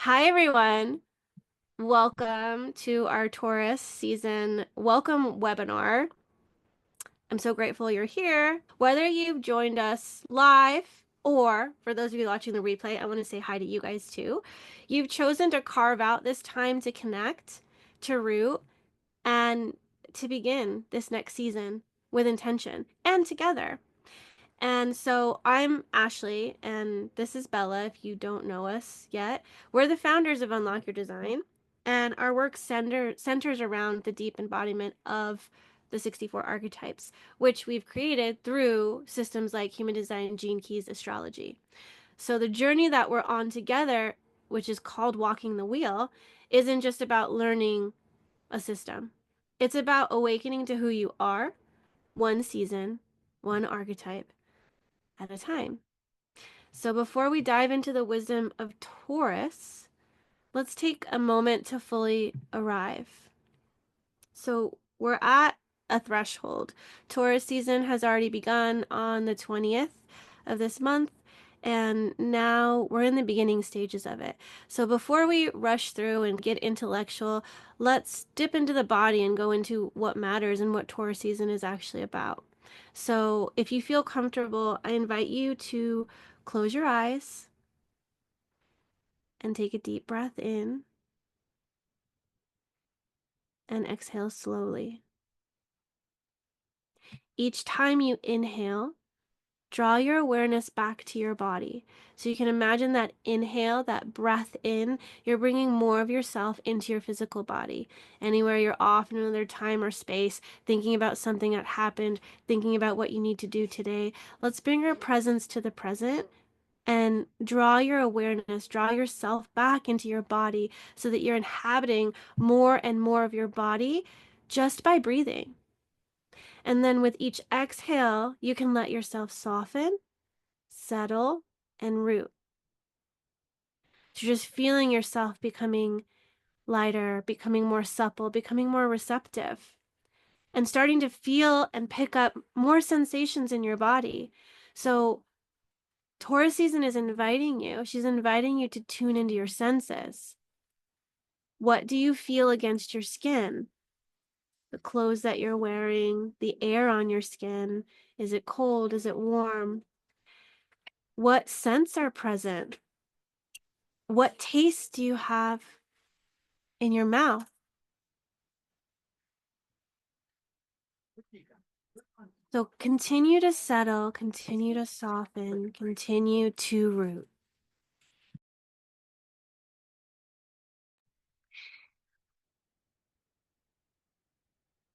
Hi, everyone. Welcome to our Taurus season welcome webinar. I'm so grateful you're here. Whether you've joined us live or for those of you watching the replay, I want to say hi to you guys too. You've chosen to carve out this time to connect, to root, and to begin this next season with intention and together. And so I'm Ashley, and this is Bella, if you don't know us yet. We're the founders of Unlock Your Design, and our work centers around the deep embodiment of the 64 archetypes, which we've created through systems like human design, gene keys, astrology. So the journey that we're on together, which is called walking the wheel, isn't just about learning a system. It's about awakening to who you are, one season, one archetype at a time. So before we dive into the wisdom of Taurus, let's take a moment to fully arrive. So we're at a threshold. Taurus season has already begun on the 20th of this month, and now we're in the beginning stages of it. So before we rush through and get intellectual, let's dip into the body and go into what matters and what Taurus season is actually about. So if you feel comfortable, I invite you to close your eyes and take a deep breath in and exhale slowly. Each time you inhale, draw your awareness back to your body. So you can imagine that inhale, that breath in, you're bringing more of yourself into your physical body. Anywhere you're off in another time or space, thinking about something that happened, thinking about what you need to do today, let's bring our presence to the present and draw your awareness, draw yourself back into your body so that you're inhabiting more and more of your body just by breathing. And then with each exhale, you can let yourself soften, settle, and root. So just feeling yourself becoming lighter, becoming more supple, becoming more receptive, and starting to feel and pick up more sensations in your body. So Taurus season is inviting you. She's inviting you to tune into your senses. What do you feel against your skin? The clothes that you're wearing, the air on your skin. Is it cold? Is it warm? What scents are present? What tastes do you have in your mouth? So continue to settle, continue to soften, continue to root.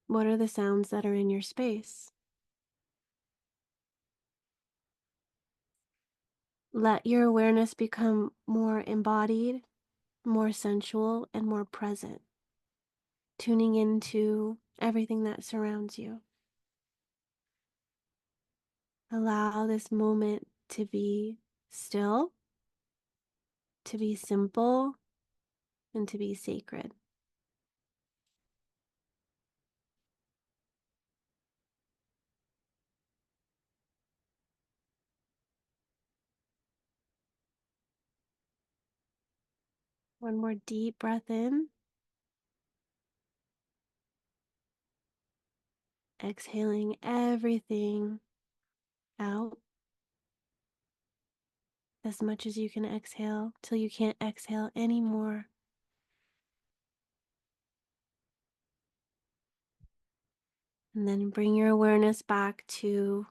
What are the sounds that are in your space? Let your awareness become more embodied, more sensual, and more present, tuning into everything that surrounds you. Allow this moment to be still, to be simple, and to be sacred. One more deep breath in, exhaling everything out as much as you can exhale till you can't exhale anymore. And then bring your awareness back to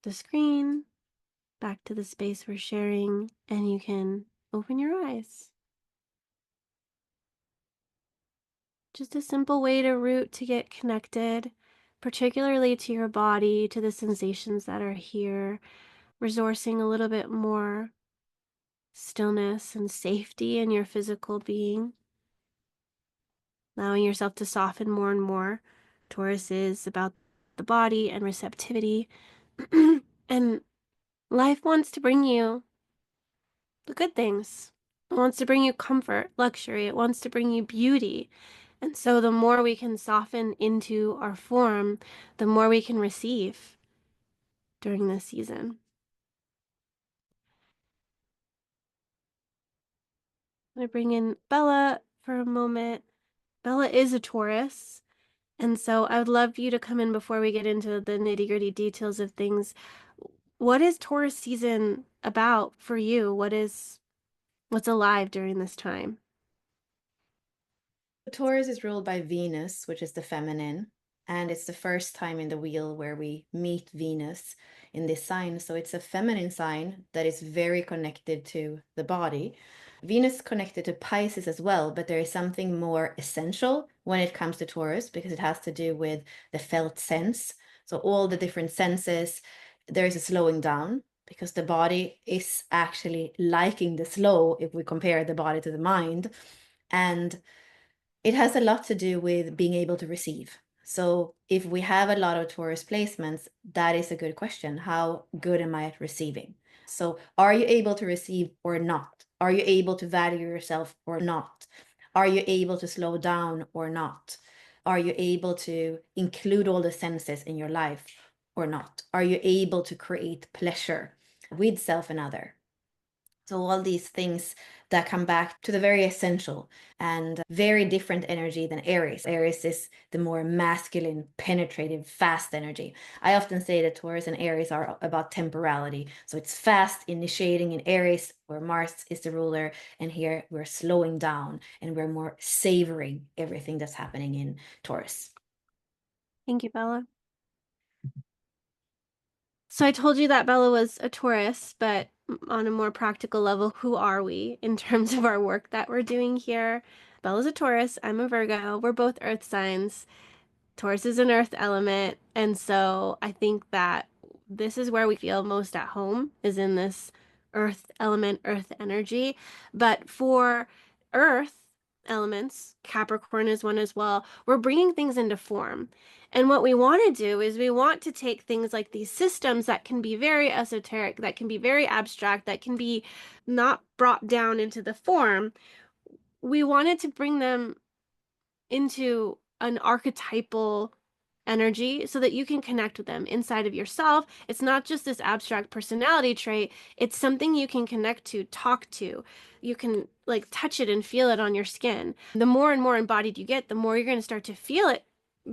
the screen, back to the space we're sharing, and you can open your eyes. Just a simple way to root to get connected, particularly to your body, to the sensations that are here, resourcing a little bit more stillness and safety in your physical being, allowing yourself to soften more and more. Taurus is about the body and receptivity. And life wants to bring you the good things. It wants to bring you comfort, luxury. It wants to bring you beauty. And so the more we can soften into our form, the more we can receive during this season. I bring in Bella for a moment. Bella is a Taurus. And so I would love you to come in before we get into the nitty-gritty details of things. What is Taurus season about for you? What's alive during this time? Taurus is ruled by Venus, which is the feminine, and it's the first time in the wheel where we meet Venus in this sign. So it's a feminine sign that is very connected to the body. Venus connected to Pisces as well, but there is something more essential when it comes to Taurus because it has to do with the felt sense. So all the different senses, there is a slowing down because the body is actually liking the slow if we compare the body to the mind. And it has a lot to do with being able to receive. So if we have a lot of Taurus placements, that is a good question. How good am I at receiving? So are you able to receive or not? Are you able to value yourself or not? Are you able to slow down or not? Are you able to include all the senses in your life or not? Are you able to create pleasure with self and other? So all these things that come back to the very essential and very different energy than Aries. Aries is the more masculine, penetrative, fast energy. I often say that Taurus and Aries are about temporality. So it's fast initiating in Aries, where Mars is the ruler, and here we're slowing down and we're more savoring everything that's happening in Taurus. Thank you, Bella. So I told you that Bella was a Taurus, but on a more practical level, who are we in terms of our work that we're doing here? Bella's a Taurus, I'm a Virgo. We're both earth signs. Taurus is an earth element. And so I think that this is where we feel most at home, is in this earth element, earth energy. But for earth elements, Capricorn is one as well, we're bringing things into form. And what we want to do is we want to take things like these systems that can be very esoteric, that can be very abstract, that can be not brought down into the form. We wanted to bring them into an archetypal energy so that you can connect with them inside of yourself. It's not just this abstract personality trait, it's something you can connect to, talk to. You can like touch it and feel it on your skin. The more and more embodied you get, the more you're going to start to feel it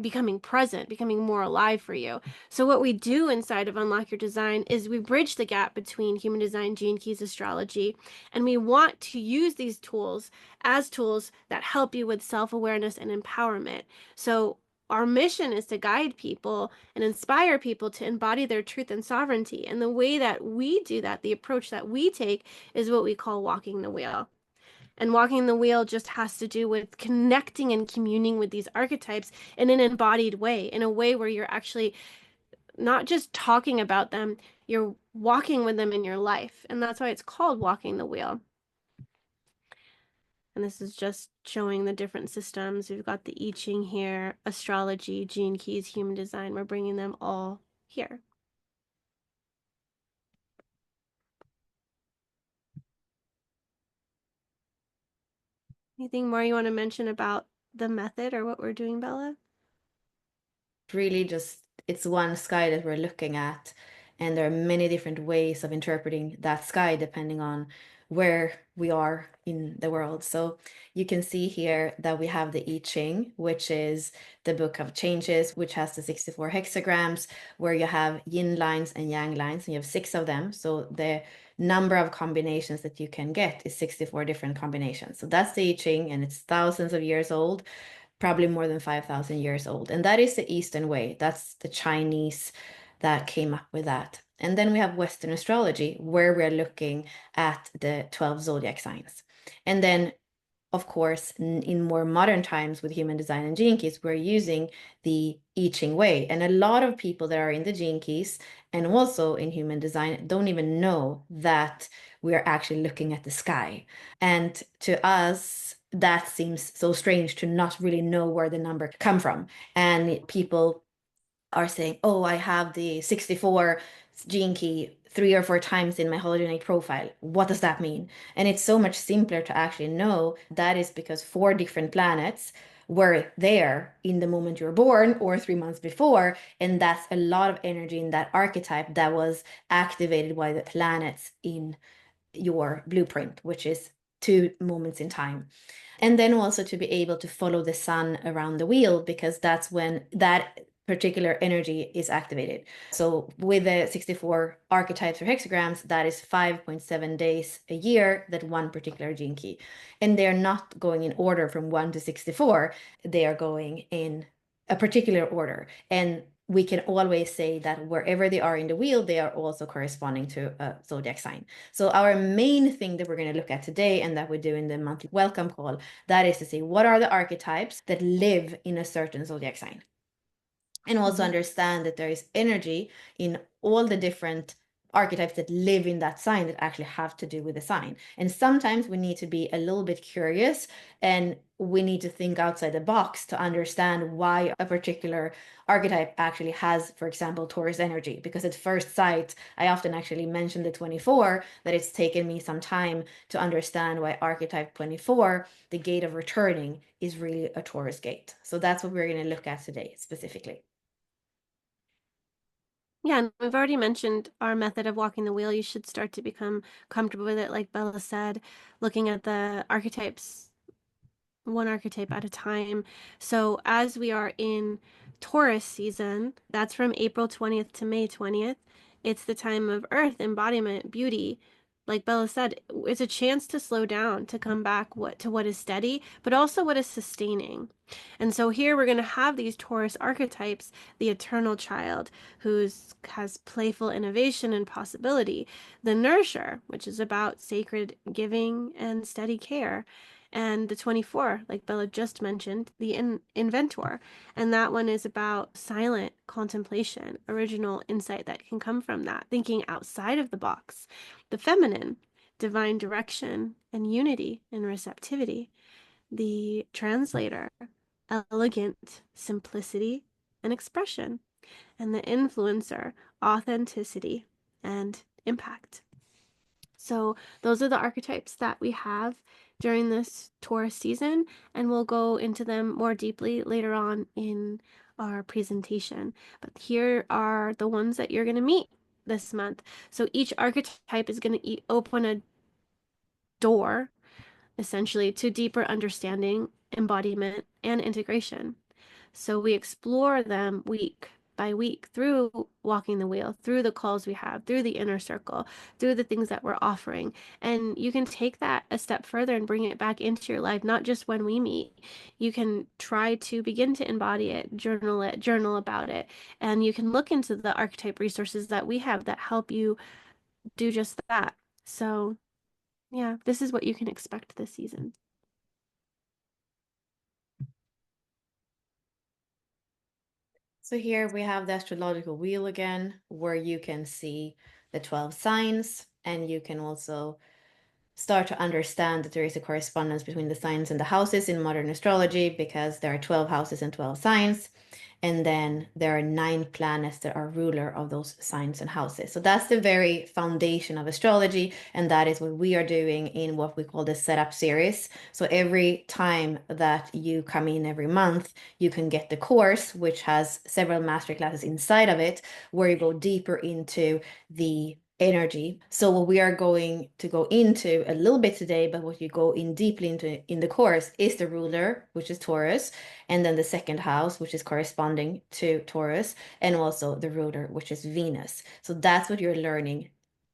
becoming present, becoming more alive for you. So what we do inside of Unlock Your Design is we bridge the gap between human design, gene keys, astrology, and we want to use these tools as tools that help you with self-awareness and empowerment. So our mission is to guide people and inspire people to embody their truth and sovereignty. And the way that we do that, the approach that we take, is what we call walking the wheel. And walking the wheel just has to do with connecting and communing with these archetypes in an embodied way, in a way where you're actually not just talking about them, you're walking with them in your life. And that's why it's called walking the wheel. And this is just showing the different systems. We've got the I Ching here, astrology, gene keys, human design. We're bringing them all here. Anything more you want to mention about the method or what we're doing, Bella? Really just it's one sky that we're looking at, and there are many different ways of interpreting that sky depending on where we are in the world. So you can see here that we have the I Ching, which is the book of changes, which has the 64 hexagrams where you have yin lines and yang lines, and you have six of them. So the number of combinations that you can get is 64 different combinations. So that's the I Ching, and it's thousands of years old, probably more than 5,000 years old. And that is the Eastern way. That's the Chinese that came up with that. And then we have Western astrology, where we're looking at the 12 zodiac signs. And then, of course, in more modern times with human design and gene keys, we're using the I Ching way. And a lot of people that are in the gene keys and also in human design don't even know that we are actually looking at the sky. And to us, that seems so strange to not really know where the number come from. And people are saying, oh, I have the 64 gene key 3 or 4 times in my hologenic profile. What does that mean? And it's so much simpler to actually know that is because 4 different planets were there in the moment you were born or 3 months before. And that's a lot of energy in that archetype that was activated by the planets in your blueprint, which is two moments in time. And then also to be able to follow the sun around the wheel, because that's when that particular energy is activated. So with the 64 archetypes or hexagrams, that is 5.7 days a year that one particular gene key. And they're not going in order from 1 to 64, they are going in a particular order. And we can always say that wherever they are in the wheel, they are also corresponding to a zodiac sign. So our main thing that we're going to look at today, and that we do in the monthly welcome call, that is to say, what are the archetypes that live in a certain zodiac sign? And also understand that there is energy in all the different archetypes that live in that sign that actually have to do with the sign. And sometimes we need to be a little bit curious, and we need to think outside the box to understand why a particular archetype actually has, for example, Taurus energy. Because at first sight, I often actually mention the 24, that it's taken me some time to understand why archetype 24, the gate of returning, is really a Taurus gate. So that's what we're going to look at today specifically. Yeah, and we've already mentioned our method of walking the wheel. You should start to become comfortable with it, like Bella said, looking at the archetypes, one archetype at a time. So as we are in Taurus season, that's from April 20th to May 20th. It's the time of earth, embodiment, beauty. Like Bella said, it's a chance to slow down, to come back to what is steady, but also what is sustaining. And so here we're going to have these Taurus archetypes, the eternal child who has playful innovation and possibility, the nourisher, which is about sacred giving and steady care, and the 24, like Bella just mentioned, the inventor. And that one is about silent contemplation, original insight that can come from that, thinking outside of the box. The feminine, divine direction and unity and receptivity. The translator, elegant simplicity and expression. And the influencer, authenticity and impact. So those are the archetypes that we have during this Taurus season, and we'll go into them more deeply later on in our presentation. But here are the ones that you're going to meet this month. So each archetype is going to open a door, essentially, to deeper understanding, embodiment, and integration. So we explore them week by week through walking the wheel, through the calls we have, through the inner circle, through the things that we're offering. And you can take that a step further and bring it back into your life, not just when we meet. You can try to begin to embody it, journal about it. And you can look into the archetype resources that we have that help you do just that. So, yeah, this is what you can expect this season. So here we have the astrological wheel again, where you can see the 12 signs, and you can also start to understand that there is a correspondence between the signs and the houses in modern astrology, because there are 12 houses and 12 signs. And then there are 9 planets that are ruler of those signs and houses. So that's the very foundation of astrology. And that is what we are doing in what we call the setup series. So every time that you come in every month, you can get the course, which has several master classes inside of it, where you go deeper into the energy. So what we are going to go into a little bit today, but what you go in deeply into in the course, is the ruler, which is Taurus, and then the second house, which is corresponding to Taurus, and also the ruler, which is Venus. So that's what you're learning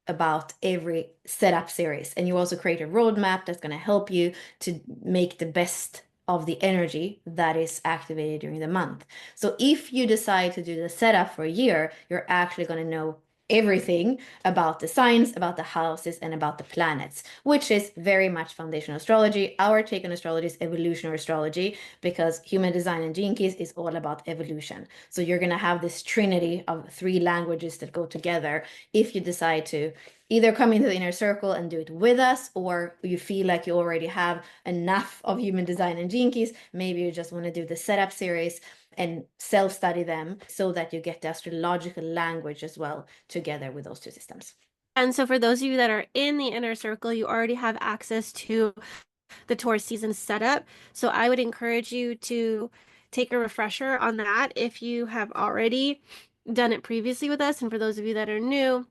about every setup series. And you also create a roadmap that's going to help you to make the best of the energy that is activated during the month. So if you decide to do the setup for a year, you're actually going to know everything about the signs, about the houses, and about the planets, which is very much foundational astrology. Our take on astrology is evolutionary astrology, because human design and gene keys is all about evolution. So you're going to have this trinity of 3 languages that go together if you decide to either come into the inner circle and do it with us, or you feel like you already have enough of human design and gene keys. Maybe you just want to do the setup series and self-study them, so that you get the astrological language as well together with those 2 systems. And so for those of you that are in the inner circle, you already have access to the Taurus season setup. So I would encourage you to take a refresher on that if you have already done it previously with us. And for those of you that are new,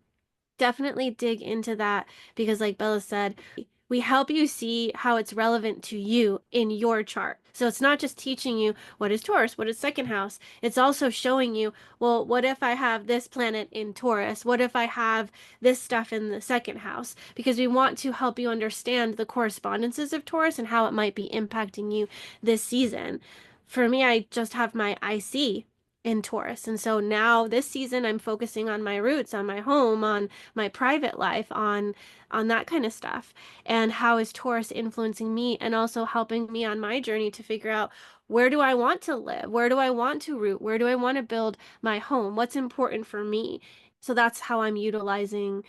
definitely dig into that, because like Bella said, We help you see how it's relevant to you in your chart. So it's not just teaching you what is Taurus, what is second house. It's also showing you, well, what if I have this planet in Taurus? What if I have this stuff in the second house? Because we want to help you understand the correspondences of Taurus and how it might be impacting you this season. For me, I just have my IC in Taurus. And so now this season I'm focusing on my roots, on my home, on my private life, on that kind of stuff. And how is Taurus influencing me and also helping me on my journey to figure out, where do I want to live? Where do I want to root? Where do I want to build my home? What's important for me? So that's how I'm utilizing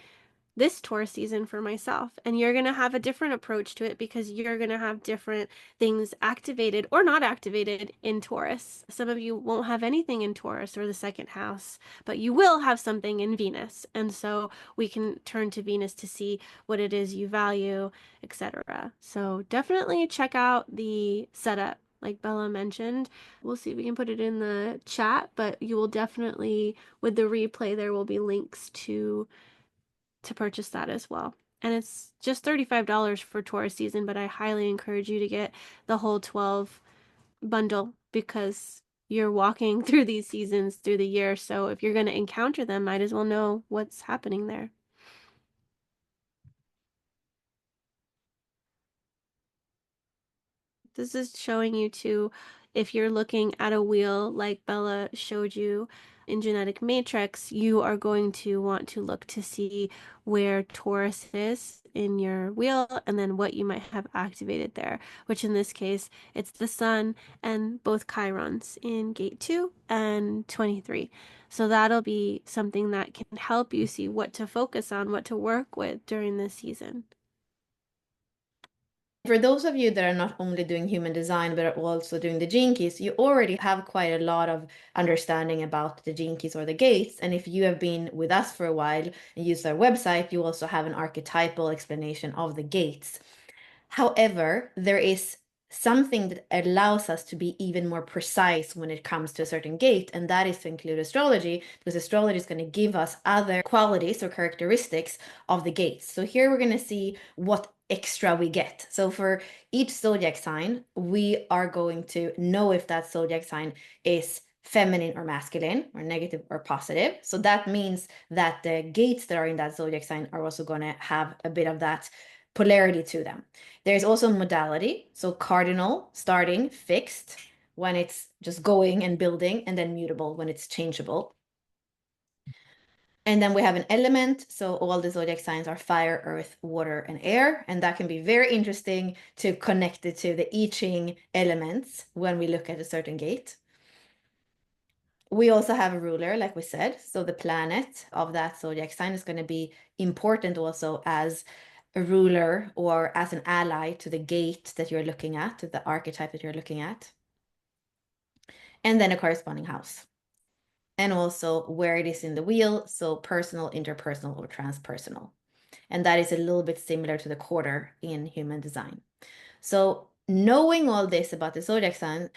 this Taurus season for myself. And you're going to have a different approach to it because you're going to have different things activated or not activated in Taurus. Some of you won't have anything in Taurus or the second house, but you will have something in Venus. And so we can turn to Venus to see what it is you value, etc. So definitely check out the setup. Like Bella mentioned, we'll see if we can put it in the chat, but you will definitely, with the replay, there will be links to purchase that as well. And it's just $35 for Taurus season, but I highly encourage you to get the whole 12 bundle because you're walking through these seasons through the year. So if you're going to encounter them, might as well know what's happening there. This is showing you too, if you're looking at a wheel like Bella showed you in genetic matrix, you are going to want to look to see where Taurus is in your wheel and then what you might have activated there, which in this case, it's the sun and both chirons in gate 2 and 23. So that'll be something that can help you see what to focus on, what to work with during this season. For those of you that are not only doing human design, but are also doing the gene keys, you already have quite a lot of understanding about the gene keys or the gates. And if you have been with us for a while and used our website, you also have an archetypal explanation of the gates. However, there is something that allows us to be even more precise when it comes to a certain gate, and that is to include astrology, because astrology is going to give us other qualities or characteristics of the gates. So here we're going to see what extra we get. So for each zodiac sign, we are going to know if that zodiac sign is feminine or masculine, or negative or positive. So that means that the gates that are in that zodiac sign are also going to have a bit of that polarity to them. There's also modality, so cardinal, starting, fixed, when it's just going and building, and then mutable when it's changeable. And then we have an element, so all the zodiac signs are fire, earth, water, and air, and that can be very interesting to connect it to the I Ching elements when we look at a certain gate. We also have a ruler, like we said, so the planet of that zodiac sign is going to be important also as a ruler or as an ally to the gate that you're looking at, to the archetype that you're looking at. And then a corresponding house. And also where it is in the wheel, so personal, interpersonal, or transpersonal. And that is a little bit similar to the quarter in human design. So knowing all this about the zodiac sign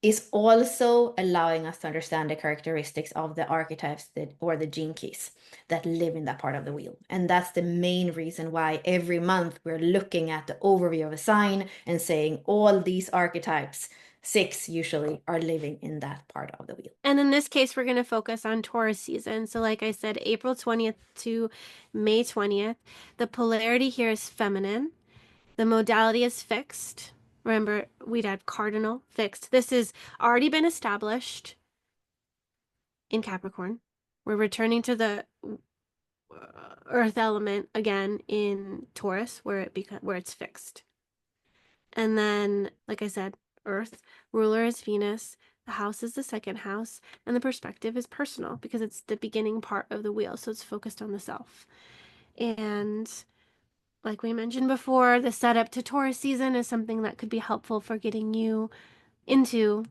is also allowing us to understand the characteristics of the archetypes or the gene keys that live in that part of the wheel. And that's the main reason why every month we're looking at the overview of a sign and saying all these archetypes, 6 usually, are living in that part of the wheel. And in this case, we're going to focus on Taurus season. So like I said, April 20th to May 20th. The polarity here is feminine. The modality is fixed. Remember, we'd had cardinal, fixed. This has already been established in Capricorn. We're returning to the earth element again in Taurus where it's fixed. And then, like I said, earth, ruler is Venus, the house is the second house, and the perspective is personal because it's the beginning part of the wheel, so it's focused on the self. And like we mentioned before, the setup to Taurus season is something that could be helpful for getting you into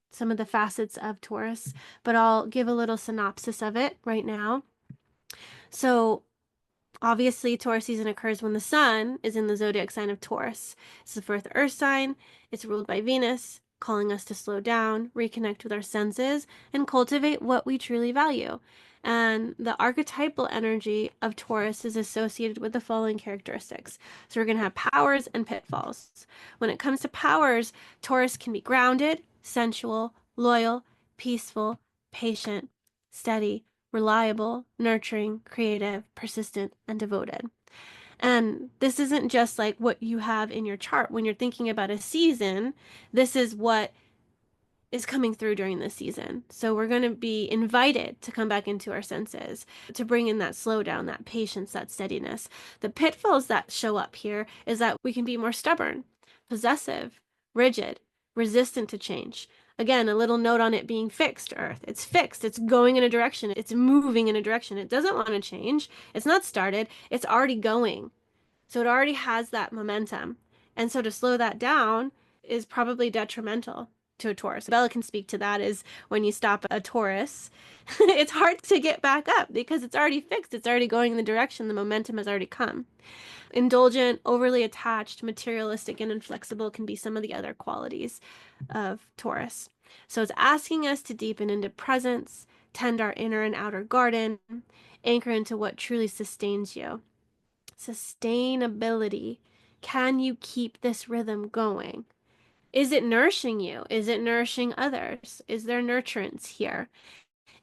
some of the facets of Taurus, but I'll give a little synopsis of it right now. So, obviously, Taurus season occurs when the sun is in the zodiac sign of Taurus. It's the fourth earth sign. It's ruled by Venus, calling us to slow down, reconnect with our senses, and cultivate what we truly value. And the archetypal energy of Taurus is associated with the following characteristics. So we're going to have powers and pitfalls. When it comes to powers, Taurus can be grounded, sensual, loyal, peaceful, patient, steady, reliable, nurturing, creative, persistent, and devoted. And this isn't just like what you have in your chart. When you're thinking about a season, this is what is coming through during this season. So we're going to be invited to come back into our senses, to bring in that slowdown, that patience, that steadiness. The pitfalls that show up here is that we can be more stubborn, possessive, rigid, resistant to change. Again, a little note on it being fixed, Earth. It's fixed. It's going in a direction. It's moving in a direction. It doesn't want to change. It's not started. It's already going. So it already has that momentum. And so to slow that down is probably detrimental to a Taurus. Bella can speak to that, is when you stop a Taurus, it's hard to get back up because it's already fixed. It's already going in the direction. The momentum has already come. Indulgent, overly attached, materialistic, and inflexible can be some of the other qualities of Taurus. So it's asking us to deepen into presence, tend our inner and outer garden, anchor into what truly sustains you. Sustainability. Can you keep this rhythm going? Is it nourishing you? Is it nourishing others? Is there nurturance here?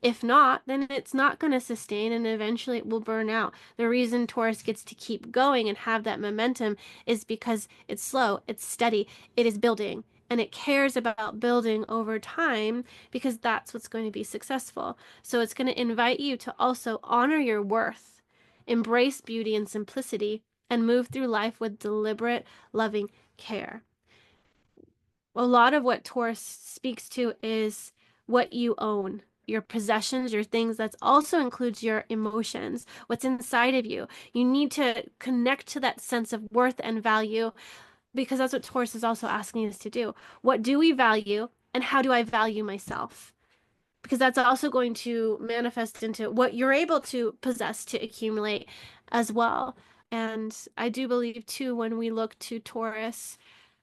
If not, then it's not going to sustain and eventually it will burn out. The reason Taurus gets to keep going and have that momentum is because it's slow, it's steady, it is building, and it cares about building over time because that's what's going to be successful. So it's going to invite you to also honor your worth, embrace beauty and simplicity, and move through life with deliberate, loving care. A lot of what Taurus speaks to is what you own, your possessions, your things. That also includes your emotions, what's inside of you. You need to connect to that sense of worth and value because that's what Taurus is also asking us to do. What do we value, and how do I value myself? Because that's also going to manifest into what you're able to possess, to accumulate as well. And I do believe too, when we look to Taurus,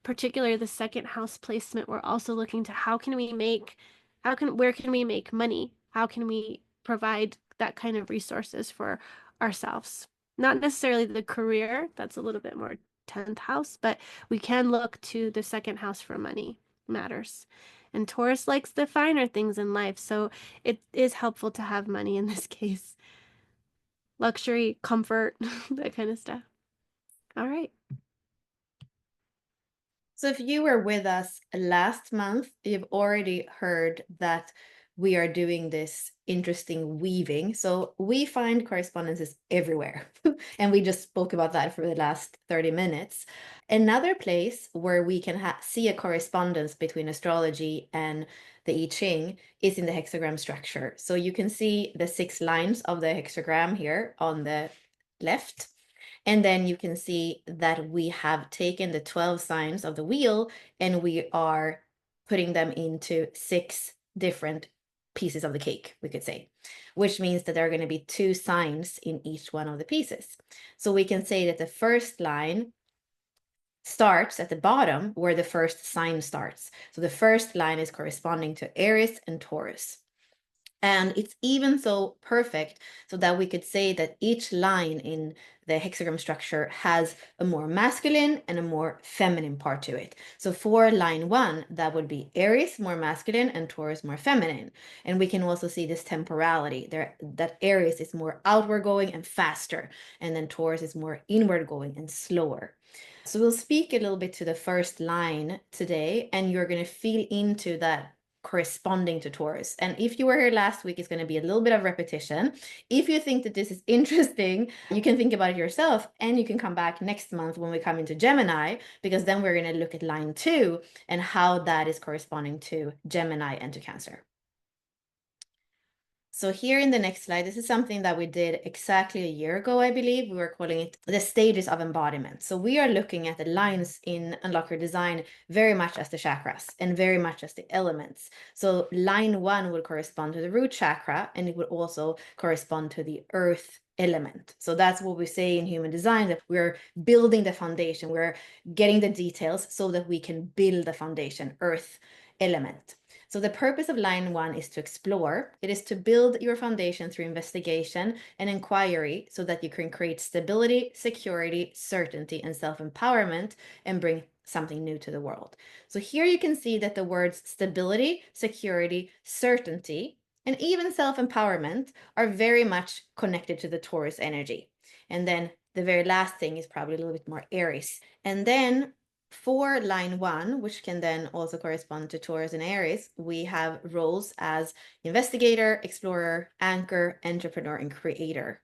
particularly the second house placement, we're also looking to where can we make money? How can we provide that kind of resources for ourselves? Not necessarily the career, that's a little bit more 10th house, but we can look to the second house for money matters. And Taurus likes the finer things in life, so it is helpful to have money in this case. Luxury, comfort, that kind of stuff. All right. So if you were with us last month, you've already heard that we are doing this interesting weaving. So we find correspondences everywhere. And we just spoke about that for the last 30 minutes. Another place where we can see a correspondence between astrology and the I Ching is in the hexagram structure. So you can see the 6 lines of the hexagram here on the left. And then you can see that we have taken the 12 signs of the wheel and we are putting them into 6 different pieces of the cake, we could say, which means that there are going to be 2 signs in each one of the pieces. So we can say that the first line starts at the bottom where the first sign starts. So the first line is corresponding to Aries and Taurus. And it's even so perfect so that we could say that each line in the hexagram structure has a more masculine and a more feminine part to it. So for line 1, that would be Aries more masculine and Taurus more feminine. And we can also see this temporality there, that Aries is more outward going and faster, and then Taurus is more inward going and slower. So we'll speak a little bit to the first line today, and you're going to feel into that corresponding to Taurus. And if you were here last week, it's going to be a little bit of repetition. If you think that this is interesting, you can think about it yourself, and you can come back next month when we come into Gemini, because then we're going to look at line 2 and how that is corresponding to Gemini and to Cancer. So here in the next slide, this is something that we did exactly a year ago, I believe. We were calling it the stages of embodiment. So we are looking at the lines in Unlock Your Design very much as the chakras and very much as the elements. So line 1 would correspond to the root chakra, and it would also correspond to the earth element. So that's what we say in human design, that we're building the foundation, we're getting the details so that we can build the foundation, earth element. So the purpose of line 1 is to explore. It is to build your foundation through investigation and inquiry so that you can create stability, security, certainty, and self-empowerment and bring something new to the world. So here you can see that the words stability, security, certainty, and even self-empowerment are very much connected to the Taurus energy. And then the very last thing is probably a little bit more Aries. And then for line 1, which can then also correspond to Taurus and Aries, we have roles as investigator, explorer, anchor, entrepreneur, and creator.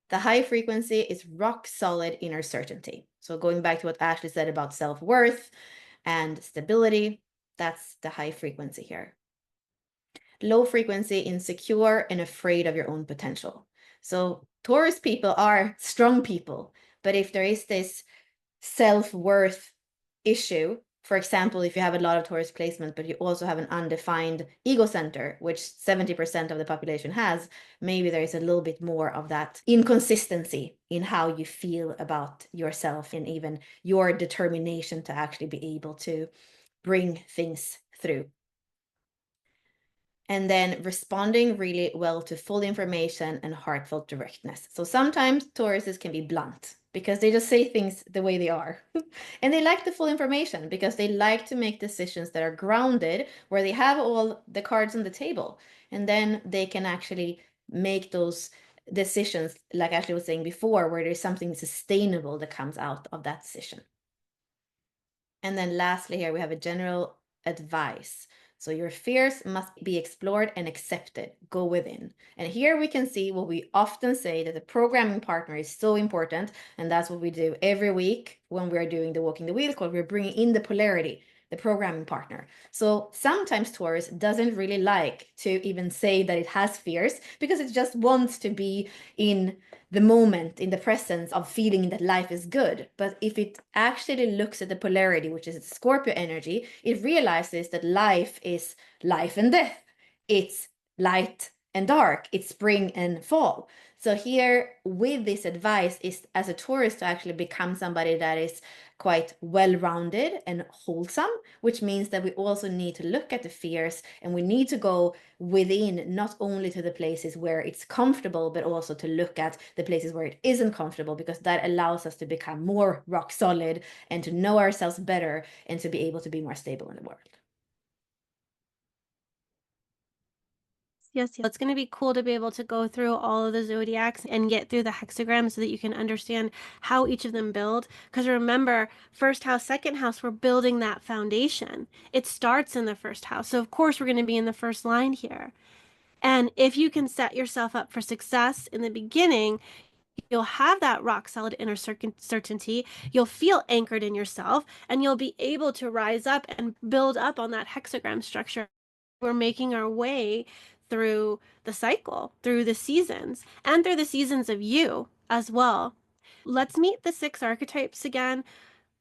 The high frequency is rock solid inner certainty. So going back to what Ashley said about self-worth and stability, that's the high frequency here. Low frequency, insecure and afraid of your own potential. So Taurus people are strong people, but if there is this self-worth issue, for example, if you have a lot of Taurus placement, but you also have an undefined ego center, which 70% of the population has, maybe there is a little bit more of that inconsistency in how you feel about yourself and even your determination to actually be able to bring things through. And then responding really well to full information and heartfelt directness. So sometimes Tauruses can be blunt because they just say things the way they are. And they like the full information because they like to make decisions that are grounded, where they have all the cards on the table. And then they can actually make those decisions, like Ashley was saying before, where there's something sustainable that comes out of that decision. And then lastly, here we have a general advice. So your fears must be explored and accepted. Go within. And here we can see what we often say, that the programming partner is so important. And that's what we do every week when we're doing the walking the wheel call. We're bringing in the polarity, the programming partner. So sometimes Taurus doesn't really like to even say that it has fears because it just wants to be in the moment, in the presence of feeling that life is good. But if it actually looks at the polarity, which is the Scorpio energy, it realizes that life is life and death. It's light and dark. It's spring and fall. So here with this advice is, as a Taurus, to actually become somebody that is quite well-rounded and wholesome, which means that we also need to look at the fears and we need to go within, not only to the places where it's comfortable, but also to look at the places where it isn't comfortable, because that allows us to become more rock solid and to know ourselves better and to be able to be more stable in the world. Yes. It's going to be cool to be able to go through all of the zodiacs and get through the hexagram so that you can understand how each of them build. Because remember, first house, second house, we're building that foundation. It starts in the first house. So of course we're going to be in the first line here. And if you can set yourself up for success in the beginning, you'll have that rock solid inner certainty. You'll feel anchored in yourself, and you'll be able to rise up and build up on that hexagram structure. We're making our way through the cycle, through the seasons, and through the seasons of you as well. Let's meet the 6 archetypes again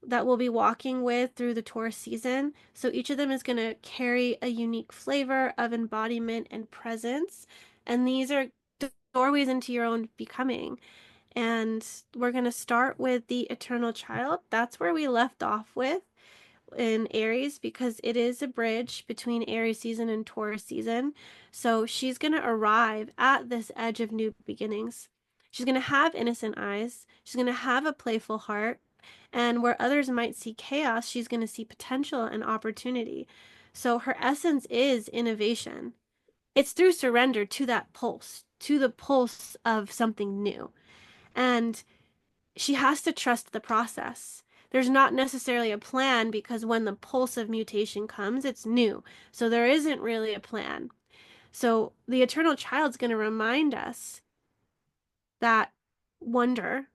that we'll be walking with through the Taurus season. So each of them is going to carry a unique flavor of embodiment and presence. And these are doorways into your own becoming. And we're going to start with the eternal child. That's where we left off with in Aries, because it is a bridge between Aries season and Taurus season. So she's going to arrive at this edge of new beginnings. She's going to have innocent eyes. She's going to have a playful heart. And where others might see chaos, she's going to see potential and opportunity. So her essence is innovation. It's through surrender to that pulse, to the pulse of something new. And she has to trust the process. There's not necessarily a plan, because when the pulse of mutation comes, it's new. So there isn't really a plan. So the eternal child's going to remind us that wonder,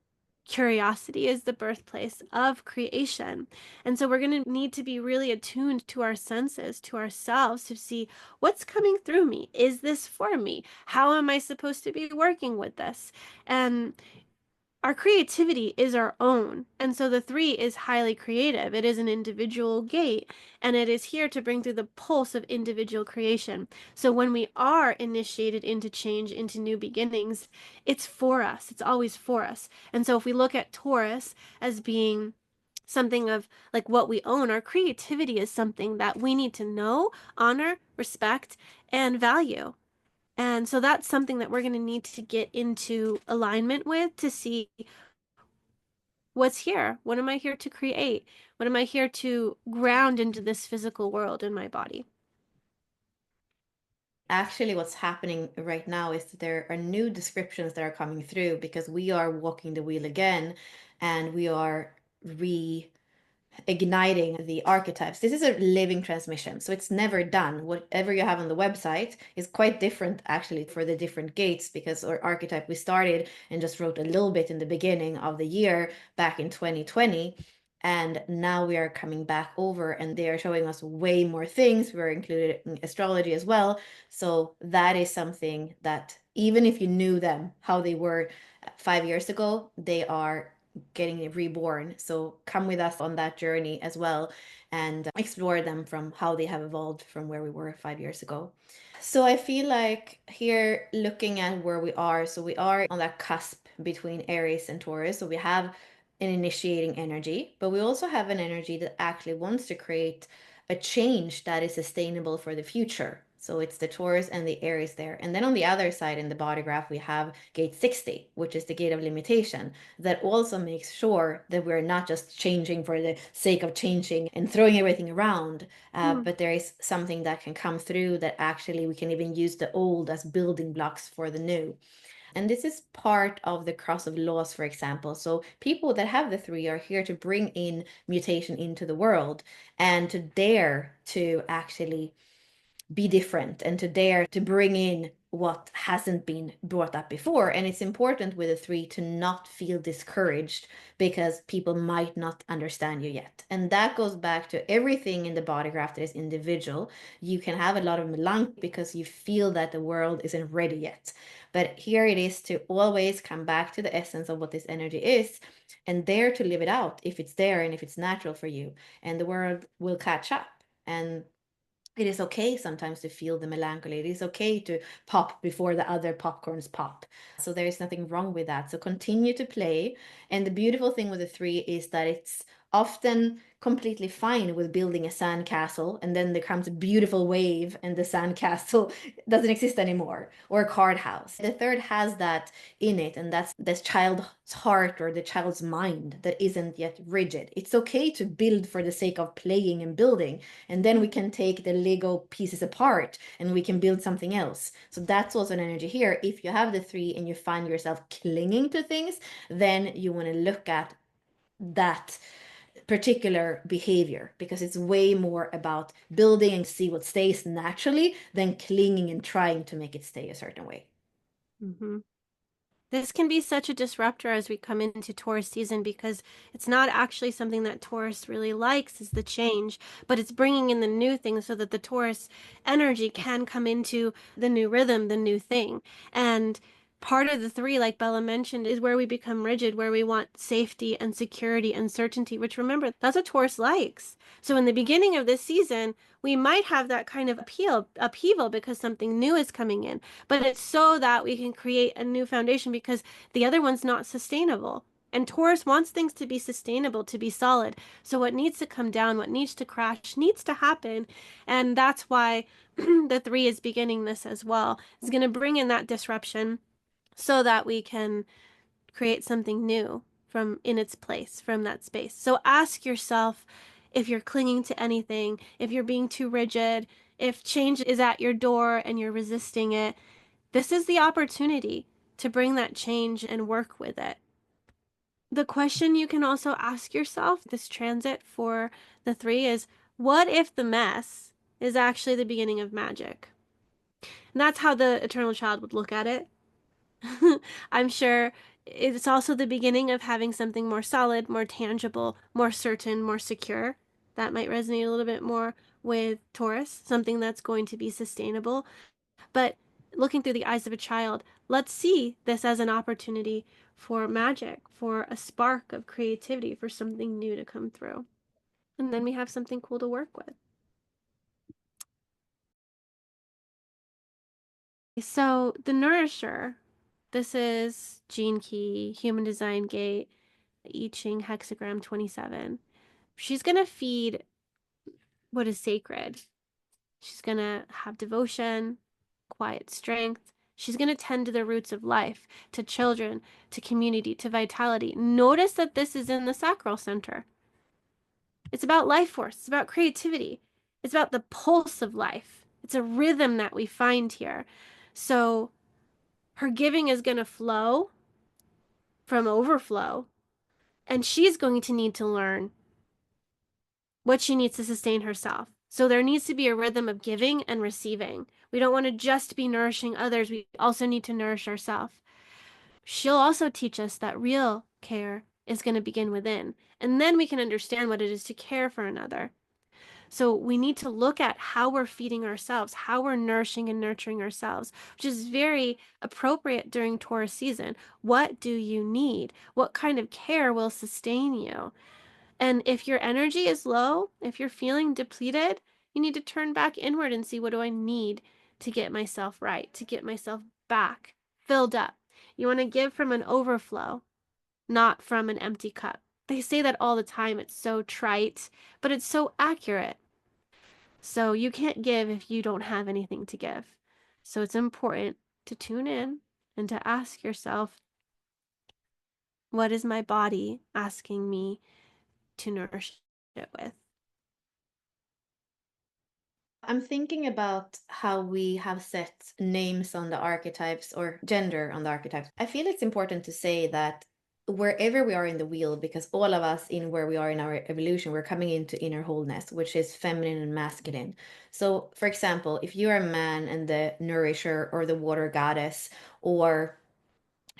curiosity is the birthplace of creation. And so we're going to need to be really attuned to our senses, to ourselves, to see what's coming through me. Is this for me? How am I supposed to be working with this? And our creativity is our own. And so the 3 is highly creative. It is an individual gate, and it is here to bring through the pulse of individual creation. So when we are initiated into change, into new beginnings, it's for us. It's always for us. And so if we look at Taurus as being something of like what we own. Our creativity is something that we need to know, honor, respect, and value. And so that's something that we're going to need to get into alignment with to see what's here. What am I here to create? What am I here to ground into this physical world in my body? Actually, what's happening right now is that there are new descriptions that are coming through because we are walking the wheel again and we are igniting the archetypes. This is a living transmission, so it's never done. Whatever you have on the website is quite different actually for the different gates, because our archetype we started and just wrote a little bit in the beginning of the year back in 2020. And now we are coming back over and they are showing us way more things. We're included in astrology as well. So that is something that even if you knew them, how they were 5 years ago, they are getting reborn. So come with us on that journey as well and explore them from how they have evolved from where we were 5 years ago. So I feel like here looking at where we are, so we are on that cusp between Aries and Taurus. So we have an initiating energy, but we also have an energy that actually wants to create a change that is sustainable for the future. So it's the Taurus and the Aries there. And then on the other side in the body graph, we have gate 60, which is the gate of limitation, that also makes sure that we're not just changing for the sake of changing and throwing everything around, but there is something that can come through that actually we can even use the old as building blocks for the new. And this is part of the cross of laws, for example. So people that have the three are here to bring in mutation into the world and to dare to actually be different and to dare to bring in what hasn't been brought up before. And it's important with a three to not feel discouraged because people might not understand you yet. And that goes back to everything in the body graph that is individual. You can have a lot of melancholy because you feel that the world isn't ready yet. But here it is to always come back to the essence of what this energy is and dare to live it out if it's there and if it's natural for you. And the world will catch up. And it is okay sometimes to feel the melancholy. It is okay to pop before the other popcorns pop. So there is nothing wrong with that. So continue to play. And the beautiful thing with the three is that it's often completely fine with building a sandcastle, and then there comes a beautiful wave and the sandcastle doesn't exist anymore, or a card house. The third has that in it, and that's this child's heart or the child's mind that isn't yet rigid. It's okay to build for the sake of playing and building, and then we can take the Lego pieces apart and we can build something else. So that's also an energy here. If you have the three and you find yourself clinging to things, then you want to look at that particular behavior, because it's way more about building and see what stays naturally than clinging and trying to make it stay a certain way. Mm-hmm. This can be such a disruptor as we come into Taurus season because it's not actually something that Taurus really likes is the change, but it's bringing in the new thing so that the Taurus energy can come into the new rhythm, the new thing. And part of the three, like Bella mentioned, is where we become rigid, where we want safety and security and certainty, which remember, that's what Taurus likes. So in the beginning of this season, we might have that kind of upheaval because something new is coming in, but it's so that we can create a new foundation because the other one's not sustainable. And Taurus wants things to be sustainable, to be solid. So what needs to come down, what needs to crash, needs to happen. And that's why the three is beginning this as well. It's going to bring in that disruption so that we can create something new from in its place, from that space. So ask yourself if you're clinging to anything, if you're being too rigid, if change is at your door and you're resisting it. This is the opportunity to bring that change and work with it. The question you can also ask yourself this transit for the three is, what if the mess is actually the beginning of magic? And that's how the eternal child would look at it. I'm sure it's also the beginning of having something more solid, more tangible, more certain, more secure. That might resonate a little bit more with Taurus, something that's going to be sustainable. But looking through the eyes of a child, let's see this as an opportunity for magic, for a spark of creativity, for something new to come through. And then we have something cool to work with. So, the Nourisher, this is Gene Key, Human Design Gate, I Ching Hexagram 27. She's going to feed what is sacred. She's going to have devotion, quiet strength. She's going to tend to the roots of life, to children, to community, to vitality. Notice that this is in the sacral center. It's about life force. It's about creativity. It's about the pulse of life. It's a rhythm that we find here. So her giving is going to flow from overflow, and she's going to need to learn what she needs to sustain herself. So there needs to be a rhythm of giving and receiving. We don't want to just be nourishing others. We also need to nourish ourselves. She'll also teach us that real care is going to begin within. And then we can understand what it is to care for another. So we need to look at how we're feeding ourselves, how we're nourishing and nurturing ourselves, which is very appropriate during Taurus season. What do you need? What kind of care will sustain you? And if your energy is low, if you're feeling depleted, you need to turn back inward and see, what do I need to get myself right, to get myself back filled up. You want to give from an overflow, not from an empty cup. They say that all the time. It's so trite, but it's so accurate. So you can't give if you don't have anything to give. So it's important to tune in and to ask yourself, what is my body asking me to nourish it with? I'm thinking about how we have set names on the archetypes or gender on the archetypes. I feel it's important to say that wherever we are in the wheel, because all of us in where we are in our evolution, we're coming into inner wholeness, which is feminine and masculine. So, for example, if you're a man and the nourisher or the water goddess or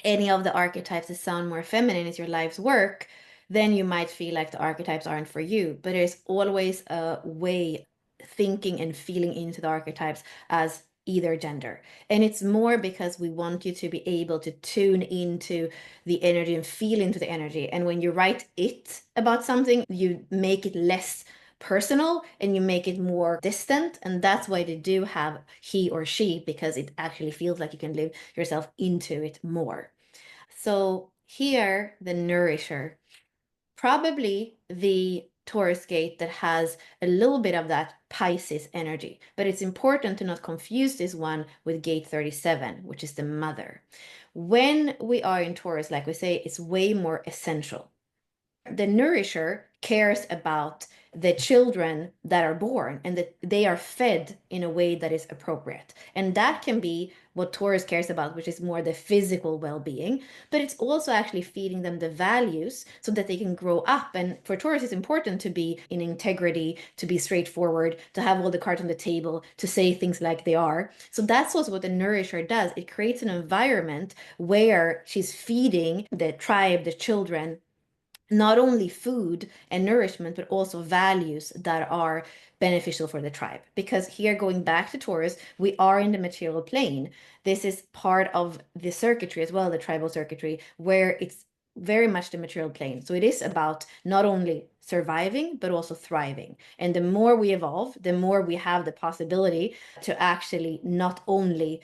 any of the archetypes that sound more feminine is your life's work, then you might feel like the archetypes aren't for you. But there's always a way thinking and feeling into the archetypes as either gender. And it's more because we want you to be able to tune into the energy and feel into the energy. And when you write it about something, you make it less personal and you make it more distant, and that's why they do have he or she, because it actually feels like you can live yourself into it more. So here the nourisher, probably the Taurus gate that has a little bit of that Pisces energy, but it's important to not confuse this one with gate 37, which is the mother. When we are in Taurus, like we say, it's way more essential. The nourisher cares about the children that are born and that they are fed in a way that is appropriate. And that can be what Taurus cares about, which is more the physical well-being, but it's also actually feeding them the values so that they can grow up. And for Taurus, it's important to be in integrity, to be straightforward, to have all the cards on the table, to say things like they are. So that's also what the nourisher does. It creates an environment where she's feeding the tribe, the children, not only food and nourishment, but also values that are beneficial for the tribe. Because here, going back to Taurus, we are in the material plane. This is part of the circuitry as well, the tribal circuitry, where it's very much the material plane. So it is about not only surviving, but also thriving. And the more we evolve, the more we have the possibility to actually not only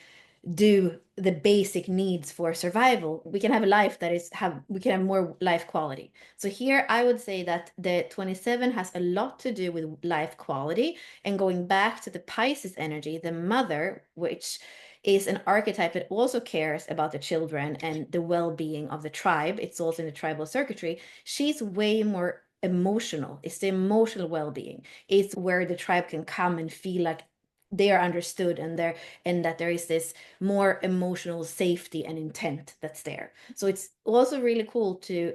do the basic needs for survival, we can have a life that is have we can have more life quality. So here I would say that the 27 has a lot to do with life quality. And going back to the Pisces energy, the mother, which is an archetype that also cares about the children and the well-being of the tribe, it's also in the tribal circuitry, she's way more emotional. It's the emotional well-being. It's where the tribe can come and feel like they are understood, and that there is this more emotional safety and intent that's there. So it's also really cool to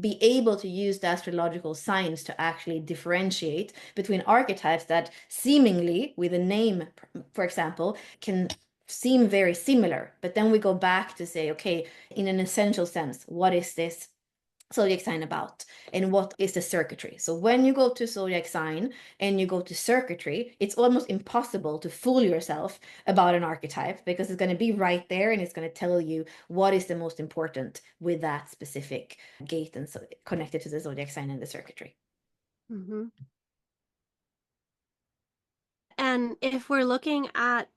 be able to use the astrological signs to actually differentiate between archetypes that seemingly, with a name, for example, can seem very similar. But then we go back to say, okay, in an essential sense, what is this zodiac sign about, and what is the circuitry? So when you go to zodiac sign and you go to circuitry, it's almost impossible to fool yourself about an archetype, because it's going to be right there and it's going to tell you what is the most important with that specific gate and so connected to the zodiac sign and the circuitry. Mm-hmm. And if we're looking at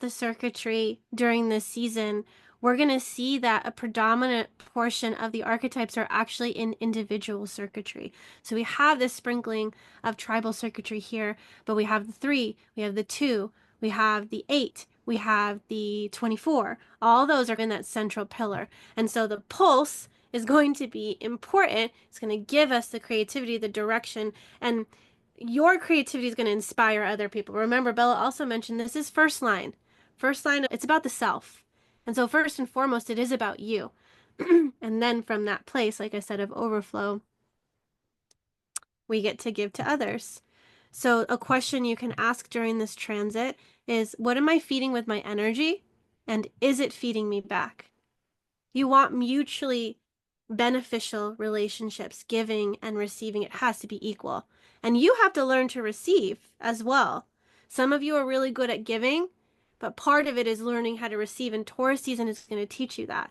the circuitry during this season, we're going to see that a predominant portion of the archetypes are actually in individual circuitry. So we have this sprinkling of tribal circuitry here, but we have the 3, we have the 2, we have the 8, we have the 24. All those are in that central pillar. And so the pulse is going to be important. It's going to give us the creativity, the direction, and your creativity is going to inspire other people. Remember, Bella also mentioned this is first line. First line, it's about the self. And so, first and foremost, it is about you. And then from that place, like I said, of overflow, we get to give to others. So, a question you can ask during this transit is, what am I feeding with my energy? And is it feeding me back? You want mutually beneficial relationships, giving and receiving. It has to be equal. And you have to learn to receive as well. Some of you are really good at giving, but part of it is learning how to receive. And Taurus season is going to teach you that.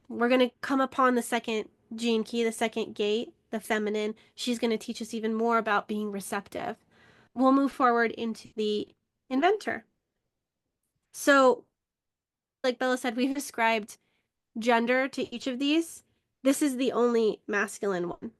We're going to come upon the second gene key, the second gate, the feminine. She's going to teach us even more about being receptive. We'll move forward into the inventor. So, like Bella said, we've described gender to each of these. This is the only masculine one.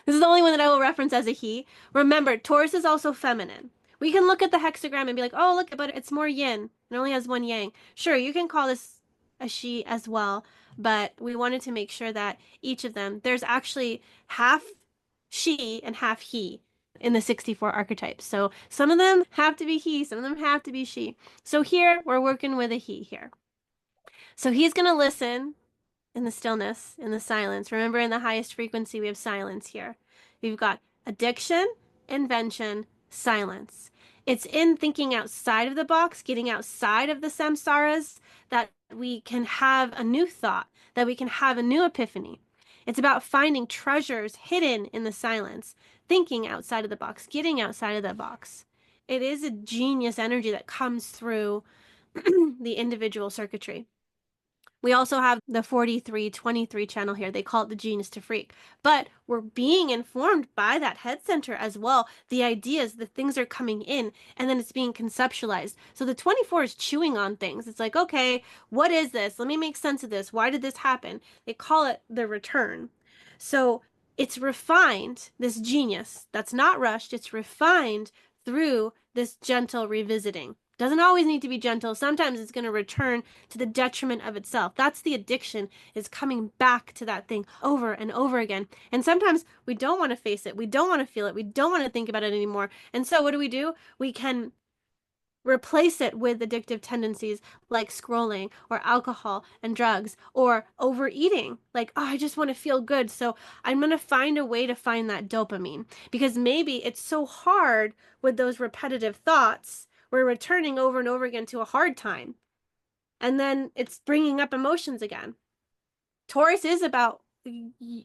This is the only one that I will reference as a he. Remember, Taurus is also feminine. We can look at the hexagram and be like, oh, look, but it's more yin. It only has one yang. Sure, you can call this a she as well, but we wanted to make sure that each of them, there's actually half she and half he in the 64 archetypes. So some of them have to be he, some of them have to be she. So here, we're working with a he here. So he's going to listen in the stillness, in the silence. Remember, in the highest frequency, we have silence here. We've got addiction, invention, silence. It's in thinking outside of the box, getting outside of the samsaras, that we can have a new thought, that we can have a new epiphany. It's about finding treasures hidden in the silence, thinking outside of the box, getting outside of the box. It is a genius energy that comes through the individual circuitry. We also have the 4323 channel here. They call it the genius to freak. But we're being informed by that head center as well. The ideas, the things are coming in, and then it's being conceptualized. So the 24 is chewing on things. It's like, okay, what is this? Let me make sense of this. Why did this happen? They call it the return. So it's refined, this genius that's not rushed, it's refined through this gentle revisiting. Doesn't always need to be gentle. Sometimes it's going to return to the detriment of itself. That's the addiction, is coming back to that thing over and over again. And sometimes we don't want to face it. We don't want to feel it. We don't want to think about it anymore. And so what do? We can replace it with addictive tendencies like scrolling or alcohol and drugs or overeating. Like, oh, I just want to feel good. So I'm going to find a way to find that dopamine, because maybe it's so hard with those repetitive thoughts. We're returning over and over again to a hard time. And then it's bringing up emotions again. Taurus is about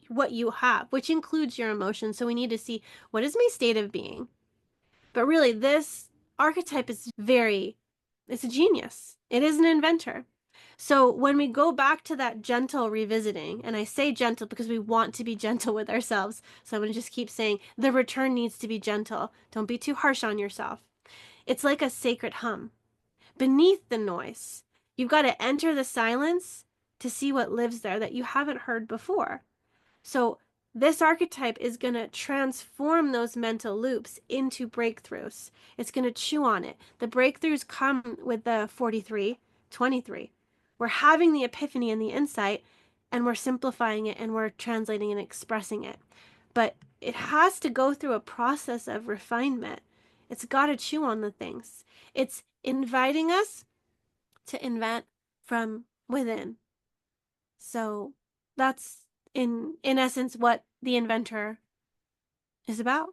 what you have, which includes your emotions. So we need to see, what is my state of being? But really, this archetype is it's a genius. It is an inventor. So when we go back to that gentle revisiting, and I say gentle because we want to be gentle with ourselves. So I'm going to just keep saying the return needs to be gentle. Don't be too harsh on yourself. It's like a sacred hum. Beneath the noise, you've got to enter the silence to see what lives there that you haven't heard before. So this archetype is going to transform those mental loops into breakthroughs. It's going to chew on it. The breakthroughs come with the 4323. We're having the epiphany and the insight, and we're simplifying it, and we're translating and expressing it. But it has to go through a process of refinement. It's got to chew on the things. It's inviting us to invent from within. So that's in essence what the inventor is about.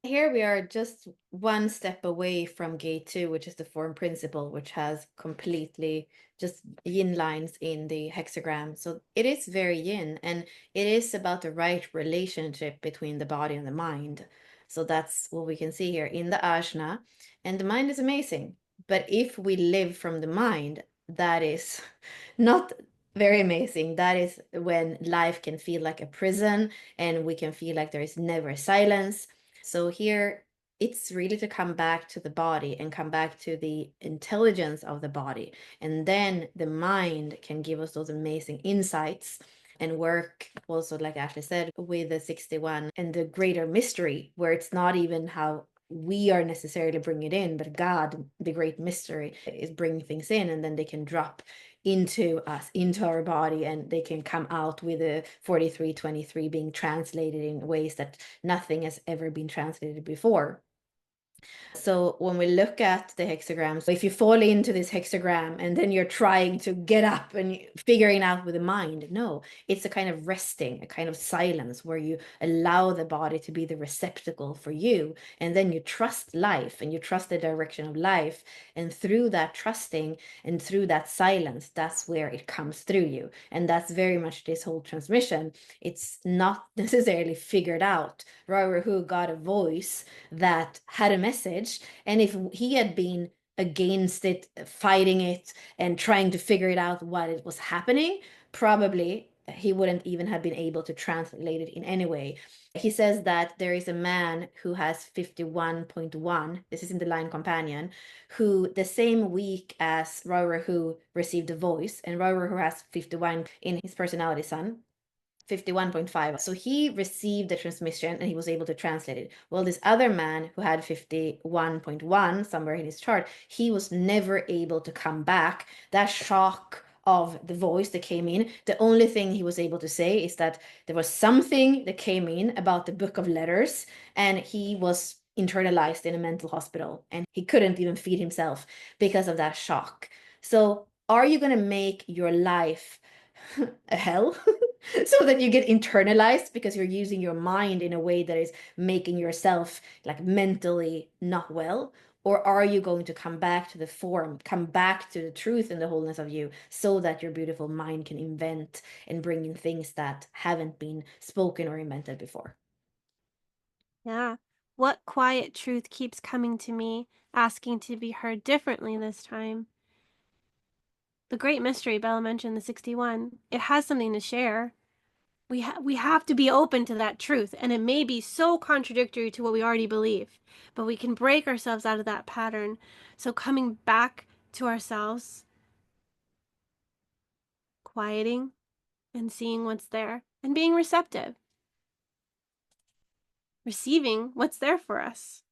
Here we are just one step away from gate 2, which is the form principle, which has completely just yin lines in the hexagram. So it is very yin, and it is about the right relationship between the body and the mind. So that's what we can see here in the ajna. And the mind is amazing. But if we live from the mind, that is not very amazing. That is when life can feel like a prison, and we can feel like there is never silence. So here it's really to come back to the body and come back to the intelligence of the body. And then the mind can give us those amazing insights and work also, like Ashley said, with the 61 and the greater mystery, where it's not even how we are necessarily bringing it in, but God, the great mystery, is bringing things in, and then they can drop into us, into our body, and they can come out with a 4323 being translated in ways that nothing has ever been translated before. So when we look at the hexagrams, if you fall into this hexagram and then you're trying to get up and figuring out with the mind, no, it's a kind of resting, a kind of silence where you allow the body to be the receptacle for you. And then you trust life and you trust the direction of life. And through that trusting and through that silence, that's where it comes through you. And that's very much this whole transmission. It's not necessarily figured out. Rahu got a voice that had a message, and if he had been against it, fighting it, and trying to figure it out what it was happening, probably he wouldn't even have been able to translate it in any way. He says that there is a man who has 51.1, this is in the line companion, who the same week as Rahu received a voice, and Rahu has 51 in his personality sun, 51.5. So he received the transmission and he was able to translate it. Well, this other man who had 51.1 somewhere in his chart, he was never able to come back. That shock of the voice that came in, the only thing he was able to say is that there was something that came in about the book of letters, and he was internalized in a mental hospital and he couldn't even feed himself because of that shock. So are you going to make your life a hell so that you get internalized because you're using your mind in a way that is making yourself like mentally not well? Or are you going to come back to the form, come back to the truth and the wholeness of you, so that your beautiful mind can invent and bring in things that haven't been spoken or invented before? Yeah. What quiet truth keeps coming to me, asking to be heard differently this time? The great mystery, Bella mentioned the 61. It has something to share. We have to be open to that truth, and it may be so contradictory to what we already believe, but we can break ourselves out of that pattern. So coming back to ourselves, quieting and seeing what's there and being receptive, receiving what's there for us.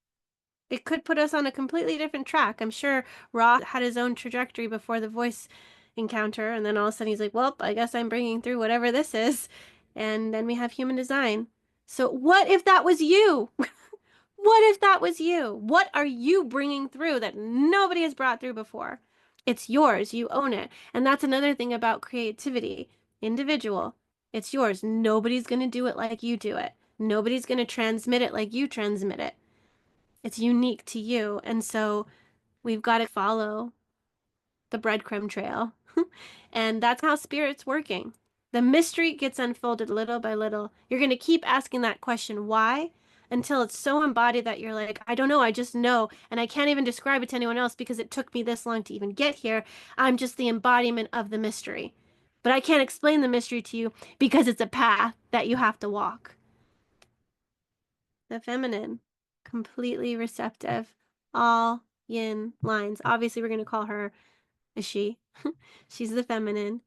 It could put us on a completely different track. I'm sure Ra had his own trajectory before the voice encounter, and then all of a sudden he's like, well, I guess I'm bringing through whatever this is. And then we have human design. So what if that was you? What if that was you? What are you bringing through that nobody has brought through before? It's yours. You own it. And that's another thing about creativity. Individual. It's yours. Nobody's going to do it like you do it. Nobody's going to transmit it like you transmit it. It's unique to you. And so we've got to follow the breadcrumb trail. And that's how spirit's working. The mystery gets unfolded little by little. You're going to keep asking that question, why? Until it's so embodied that you're like, I don't know, I just know. And I can't even describe it to anyone else because it took me this long to even get here. I'm just the embodiment of the mystery. But I can't explain the mystery to you because it's a path that you have to walk. The feminine, completely receptive, all yin lines. Obviously, we're going to call her a she. She's the feminine.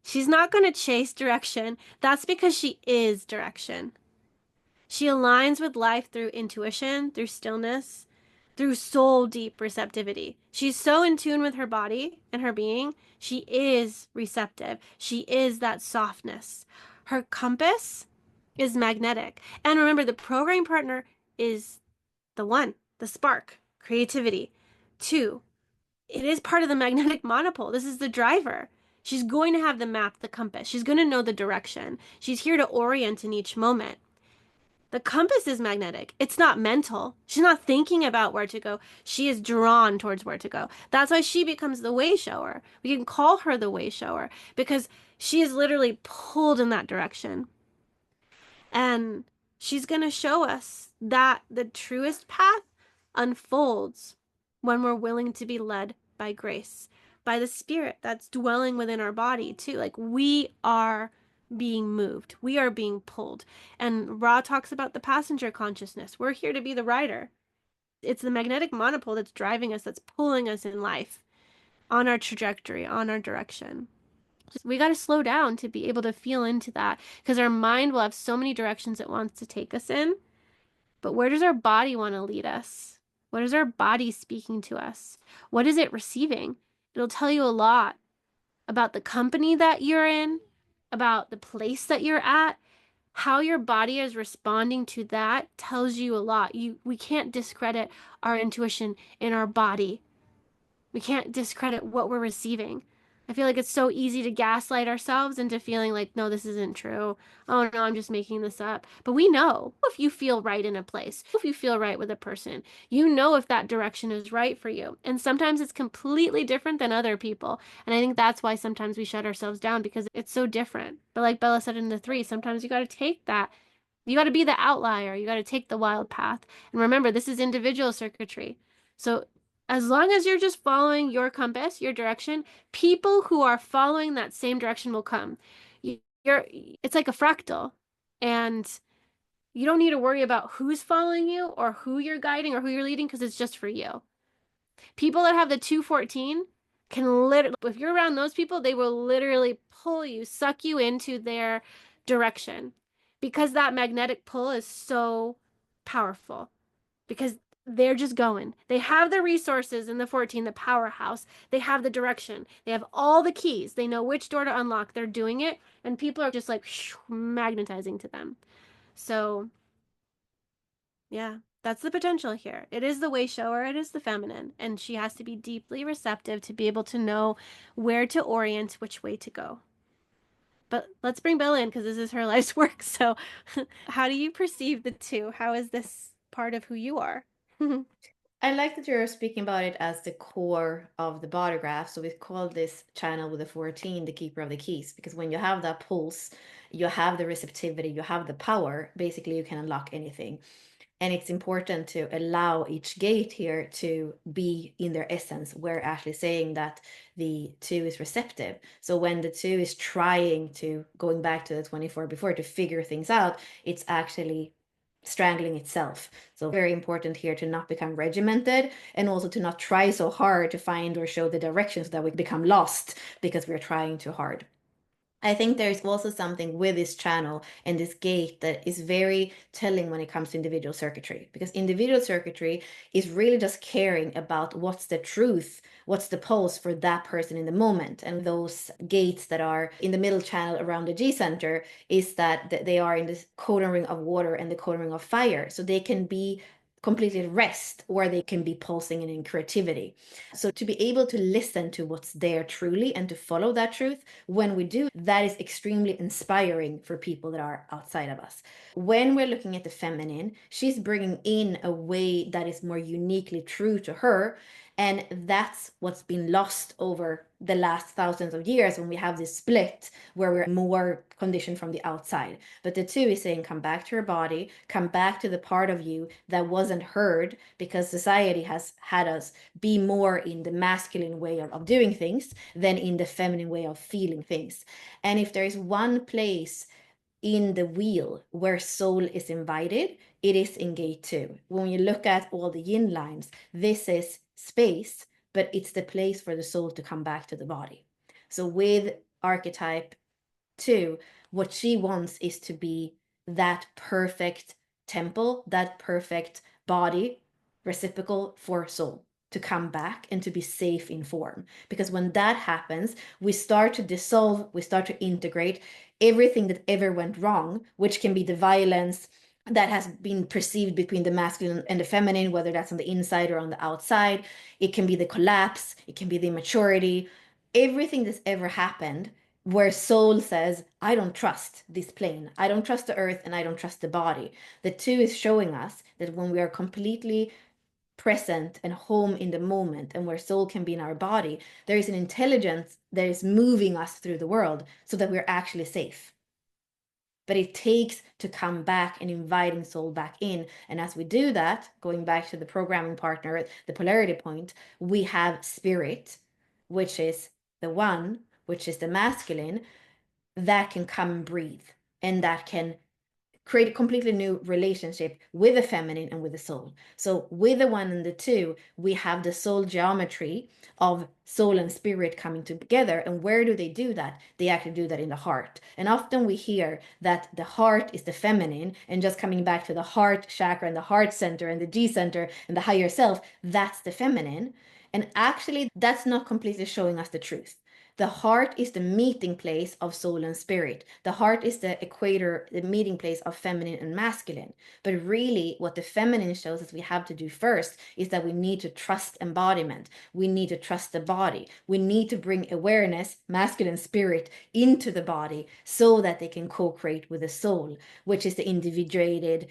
She's not going to chase direction. That's because she is direction. She aligns with life through intuition, through stillness, through soul deep receptivity. She's so in tune with her body and her being. She is receptive. She is that softness. Her compass is magnetic. And remember, the programming partner is the one, the spark, creativity. Two, it is part of the magnetic monopole. This is the driver. She's going to have the map, the compass. She's going to know the direction. She's here to orient in each moment. The compass is magnetic. It's not mental. She's not thinking about where to go. She is drawn towards where to go. That's why she becomes the way shower. We can call her the way shower because she is literally pulled in that direction. And she's going to show us that the truest path unfolds when we're willing to be led by grace, by the spirit that's dwelling within our body, too. Like we are being moved, we are being pulled. And Ra talks about the passenger consciousness. We're here to be the rider. It's the magnetic monopole that's driving us, that's pulling us in life on our trajectory, on our direction. We got to slow down to be able to feel into that because our mind will have so many directions it wants to take us in. But where does our body want to lead us? What is our body speaking to us? What is it receiving? It'll tell you a lot about the company that you're in, about the place that you're at. How your body is responding to that tells you a lot. We can't discredit our intuition in our body. We can't discredit what we're receiving. I feel like it's so easy to gaslight ourselves into feeling like, no, this isn't true. Oh, no, I'm just making this up. But we know if you feel right in a place, if you feel right with a person, you know if that direction is right for you. And sometimes it's completely different than other people. And I think that's why sometimes we shut ourselves down because it's so different. But like Bella said in the three, sometimes you got to take that. You got to be the outlier. You got to take the wild path. And remember, this is individual circuitry. So as long as you're just following your compass, your direction, people who are following that same direction will come. It's like a fractal. And you don't need to worry about who's following you or who you're guiding or who you're leading because it's just for you. People that have the 214 can literally, if you're around those people, they will literally pull you, suck you into their direction because that magnetic pull is so powerful because they're just going. They have the resources in the 14, the powerhouse. They have the direction. They have all the keys. They know which door to unlock. They're doing it, and people are just like magnetizing to them. So, yeah, that's the potential here. It is the way shower, it is the feminine, and she has to be deeply receptive to be able to know where to orient, which way to go. But let's bring Bella in because this is her life's work. So, how do you perceive the two? How is this part of who you are? I like that you're speaking about it as the core of the body graph. So we call this channel with the 14 the keeper of the keys, because when you have that pulse, you have the receptivity, you have the power. Basically, you can unlock anything. And it's important to allow each gate here to be in their essence. We're actually saying that the two is receptive. So when the two is trying to, going back to the 24 before, to figure things out, it's actually strangling itself. So very important here to not become regimented and also to not try so hard to find or show the directions that we become lost because we're trying too hard. I think there's also something with this channel and this gate that is very telling when it comes to individual circuitry, because individual circuitry is really just caring about what's the truth, what's the pulse for that person in the moment. And those gates that are in the middle channel around the G center is that they are in the codon ring of water and the codon ring of fire. So they can be completely at rest or they can be pulsing in creativity. So to be able to listen to what's there truly and to follow that truth, when we do, that is extremely inspiring for people that are outside of us. When we're looking at the feminine, she's bringing in a way that is more uniquely true to her. And that's what's been lost over the last thousands of years when we have this split where we're more conditioned from the outside. But the two is saying, come back to your body, come back to the part of you that wasn't heard because society has had us be more in the masculine way of doing things than in the feminine way of feeling things. And if there is one place in the wheel where soul is invited, it is in gate 2. When you look at all the yin lines, this is space, but it's the place for the soul to come back to the body. So with archetype 2, what she wants is to be that perfect temple, that perfect body, reciprocal for soul to come back and to be safe in form. Because when that happens, we start to dissolve, we start to integrate everything that ever went wrong, which can be the violence that has been perceived between the masculine and the feminine, whether that's on the inside or on the outside. It can be the collapse, it can be the immaturity, everything that's ever happened where soul says, I don't trust this plane, I don't trust the earth, and I don't trust the body. The two is showing us that when we are completely present and home in the moment and where soul can be in our body, there is an intelligence that is moving us through the world so that we're actually safe. But it takes to come back and inviting soul back in. And as we do that, going back to the programming partner, the polarity point, we have spirit, which is the one, which is the masculine, that can come and breathe and that can create a completely new relationship with the feminine and with the soul. So with the 1 and the 2, we have the soul geometry of soul and spirit coming together. And where do they do that? They actually do that in the heart. And often we hear that the heart is the feminine, and just coming back to the heart chakra and the heart center and the G center and the higher self, that's the feminine. And actually, that's not completely showing us the truth. The heart is the meeting place of soul and spirit. The heart is the equator, the meeting place of feminine and masculine. But really, what the feminine shows us we have to do first is that we need to trust embodiment. We need to trust the body. We need to bring awareness, masculine spirit, into the body so that they can co-create with the soul, which is the individuated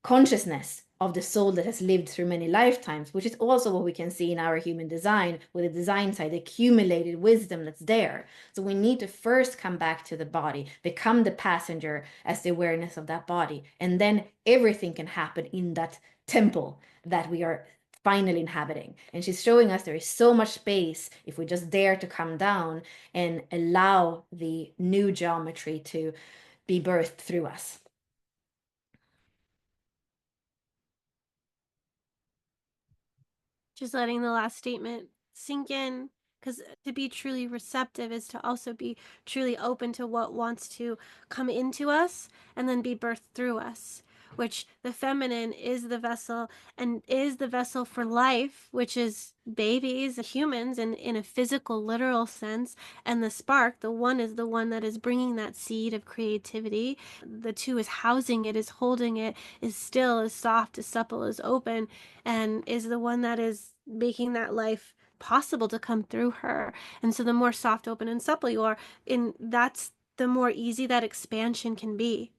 consciousness of the soul that has lived through many lifetimes, which is also what we can see in our human design with the design side, the accumulated wisdom that's there. So we need to first come back to the body, become the passenger as the awareness of that body, and then everything can happen in that temple that we are finally inhabiting. And she's showing us there is so much space if we just dare to come down and allow the new geometry to be birthed through us. Just letting the last statement sink in, because to be truly receptive is to also be truly open to what wants to come into us and then be birthed through us, which the feminine is the vessel and is the vessel for life, which is babies, humans, and in a physical, literal sense. And the spark, the 1, is the one that is bringing that seed of creativity. The 2 is housing it, is holding it, is still, is soft, is supple, is open, and is the one that is making that life possible to come through her. And so the more soft, open, and supple you are, that's the more easy that expansion can be,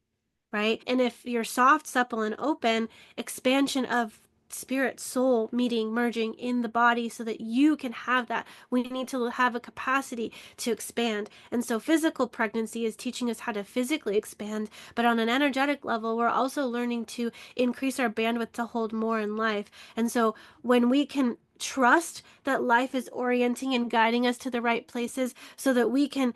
right? And if you're soft, supple, and open, expansion of spirit, soul meeting, merging in the body so that you can have that. We need to have a capacity to expand. And so physical pregnancy is teaching us how to physically expand, but on an energetic level, we're also learning to increase our bandwidth to hold more in life. And so when we can trust that life is orienting and guiding us to the right places so that we can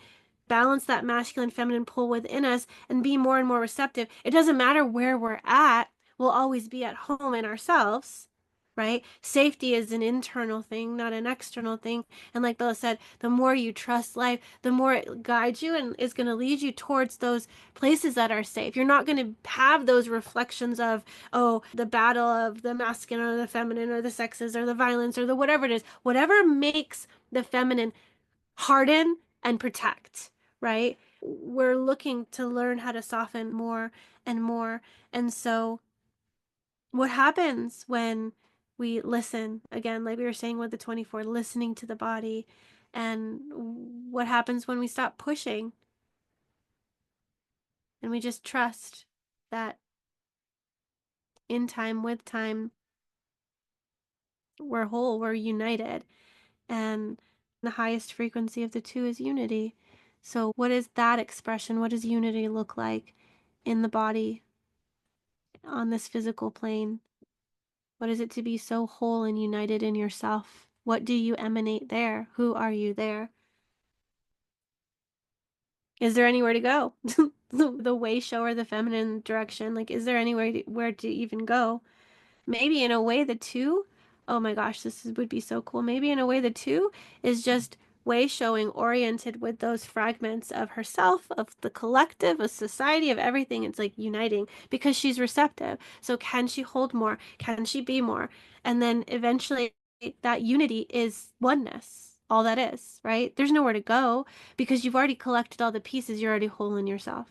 balance that masculine feminine pull within us and be more and more receptive. It doesn't matter where we're at, we'll always be at home in ourselves, right? Safety is an internal thing, not an external thing. And like Bella said, the more you trust life, the more it guides you and is going to lead you towards those places that are safe. You're not going to have those reflections of, oh, the battle of the masculine or the feminine or the sexes or the violence or the whatever it is. Whatever makes the feminine harden and protect, right? We're looking to learn how to soften more and more. And so, what happens when we listen, again, like we were saying with the 24, listening to the body? And what happens when we stop pushing and we just trust that in time, with time, we're whole, we're united. And the highest frequency of the 2 is unity. So, what is that expression? What does unity look like in the body on this physical plane? What is it to be so whole and united in yourself? What do you emanate there? Who are you there? Is there anywhere to go? The way show or the feminine direction? Like, is there anywhere where to even go? Maybe in a way the 2, oh my gosh, would be so cool. Maybe in a way the 2 is just way showing oriented with those fragments of herself, of the collective, of society, of everything. It's like uniting because she's receptive. So can she hold more? Can she be more? And then eventually that unity is oneness. All that is, right? There's nowhere to go because you've already collected all the pieces. You're already whole in yourself.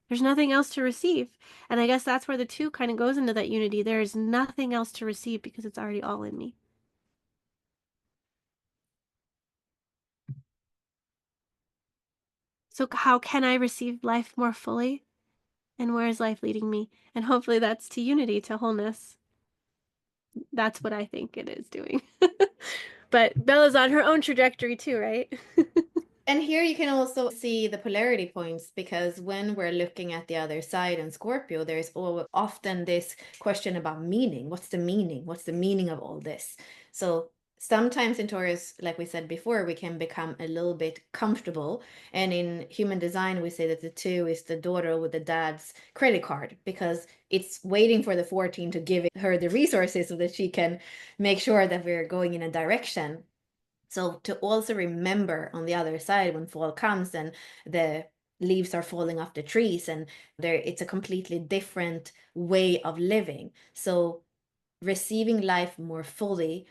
There's nothing else to receive. And I guess that's where the 2 kind of goes into that unity. There is nothing else to receive because it's already all in me. So, how can I receive life more fully? And where is life leading me? And hopefully that's to unity, to wholeness. That's what I think it is doing. But Bella's on her own trajectory too, right? And here you can also see the polarity points, because when we're looking at the other side in Scorpio, there's often this question about meaning. What's the meaning? What's the meaning of all this? So sometimes in Taurus, like we said before, we can become a little bit comfortable. And in human design, we say that the 2 is the daughter with the dad's credit card because it's waiting for the 14 to give her the resources so that she can make sure that we're going in a direction. So to also remember on the other side when fall comes and the leaves are falling off the trees and it's a completely different way of living. So receiving life more fully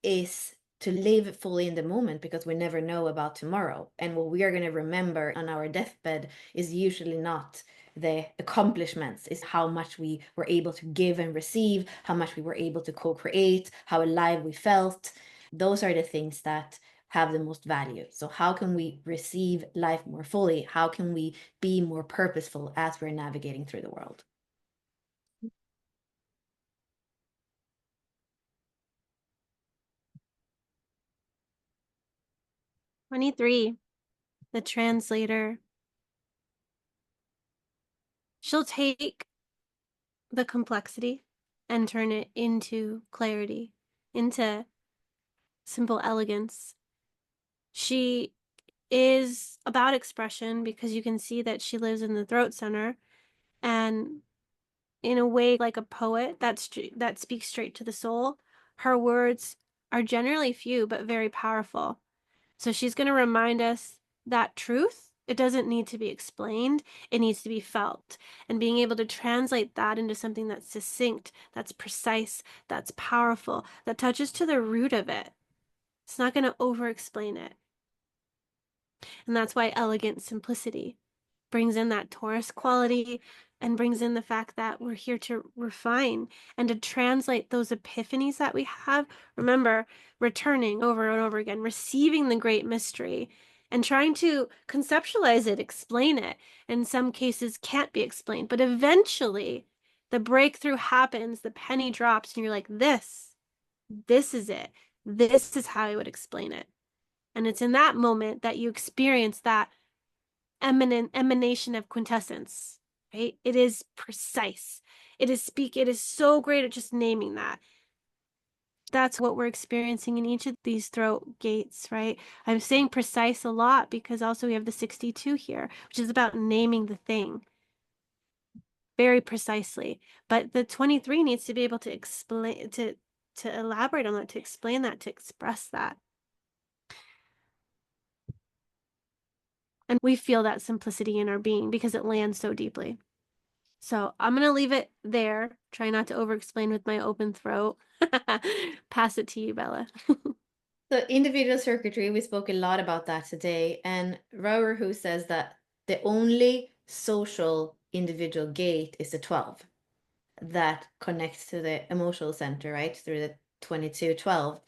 is to live fully in the moment because we never know about tomorrow. And what we are going to remember on our deathbed is usually not the accomplishments, is how much we were able to give and receive, how much we were able to co-create, how alive we felt. Those are the things that have the most value. So how can we receive life more fully? How can we be more purposeful as we're navigating through the world? 23, the translator. She'll take the complexity and turn it into clarity, into simple elegance. She is about expression because you can see that she lives in the throat center, and in a way like a poet that speaks straight to the soul. Her words are generally few but very powerful. So she's going to remind us that truth, it doesn't need to be explained, it needs to be felt. And being able to translate that into something that's succinct, that's precise, that's powerful, that touches to the root of it. It's not going to over explain it. And that's why elegant simplicity brings in that Taurus quality and brings in the fact that we're here to refine and to translate those epiphanies that we have. Remember, returning over and over again, receiving the great mystery and trying to conceptualize it, explain it. In some cases, can't be explained, but eventually the breakthrough happens, the penny drops, and you're like, this is it. This is how I would explain it. And it's in that moment that you experience that emanation of quintessence, right? It is precise. It is so great at just naming that. That's what we're experiencing in each of these throat gates, right? I'm saying precise a lot because also we have the 62 here, which is about naming the thing very precisely. But the 23 needs to be able to explain, to elaborate on that, to explain that, to express that. And we feel that simplicity in our being because it lands so deeply. So I'm going to leave it there. Try not to over explain with my open throat. Pass it to you, Bella. So individual circuitry, we spoke a lot about that today. And Rower who says that the only social individual gate is the 12 that connects to the emotional center, right? Through the 2212.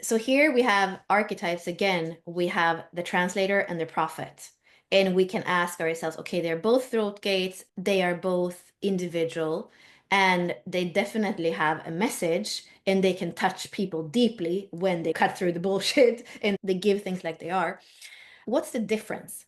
So here we have archetypes again. We have the translator and the prophet. And we can ask ourselves, okay, they're both throat gates, they are both individual, and they definitely have a message and they can touch people deeply when they cut through the bullshit and they give things like they are. What's the difference?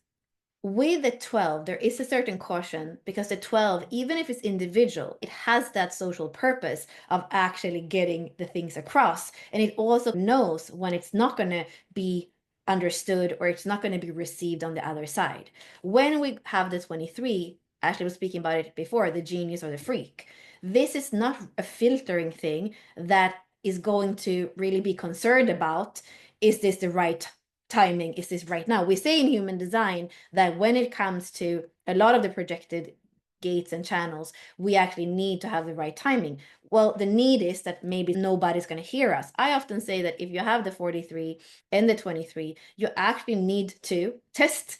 With the 12, there is a certain caution because the 12, even if it's individual, it has that social purpose of actually getting the things across. And it also knows when it's not going to be understood or it's not going to be received on the other side. When we have the 23, Ashley was speaking about it before, the genius or the freak. This is not a filtering thing that is going to really be concerned about, is this the right timing, is this right now? We say in human design that when it comes to a lot of the projected gates and channels, we actually need to have the right timing. Well, the need is that maybe nobody's going to hear us. I often say that if you have the 43 and the 23, you actually need to test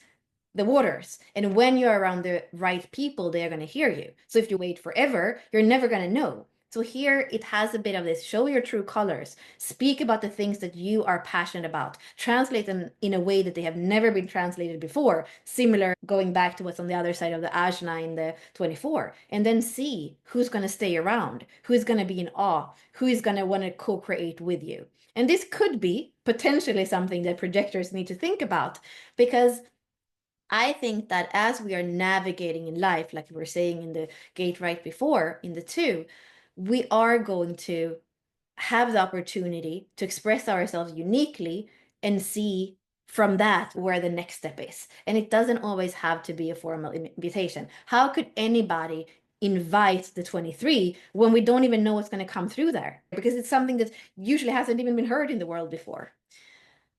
the waters. And when you're around the right people, they are going to hear you. So if you wait forever, you're never going to know. So here it has a bit of this show your true colors, speak about the things that you are passionate about, translate them in a way that they have never been translated before. Similar, going back to what's on the other side of the Ajna in the 24, and then see who's going to stay around, who's going to be in awe, who is going to want to co-create with you. And this could be potentially something that projectors need to think about because I think that as we are navigating in life, like we were saying in the gate right before, in the 2, we are going to have the opportunity to express ourselves uniquely and see from that where the next step is. And it doesn't always have to be a formal invitation. How could anybody invite the 23 when we don't even know what's going to come through there? Because it's something that usually hasn't even been heard in the world before.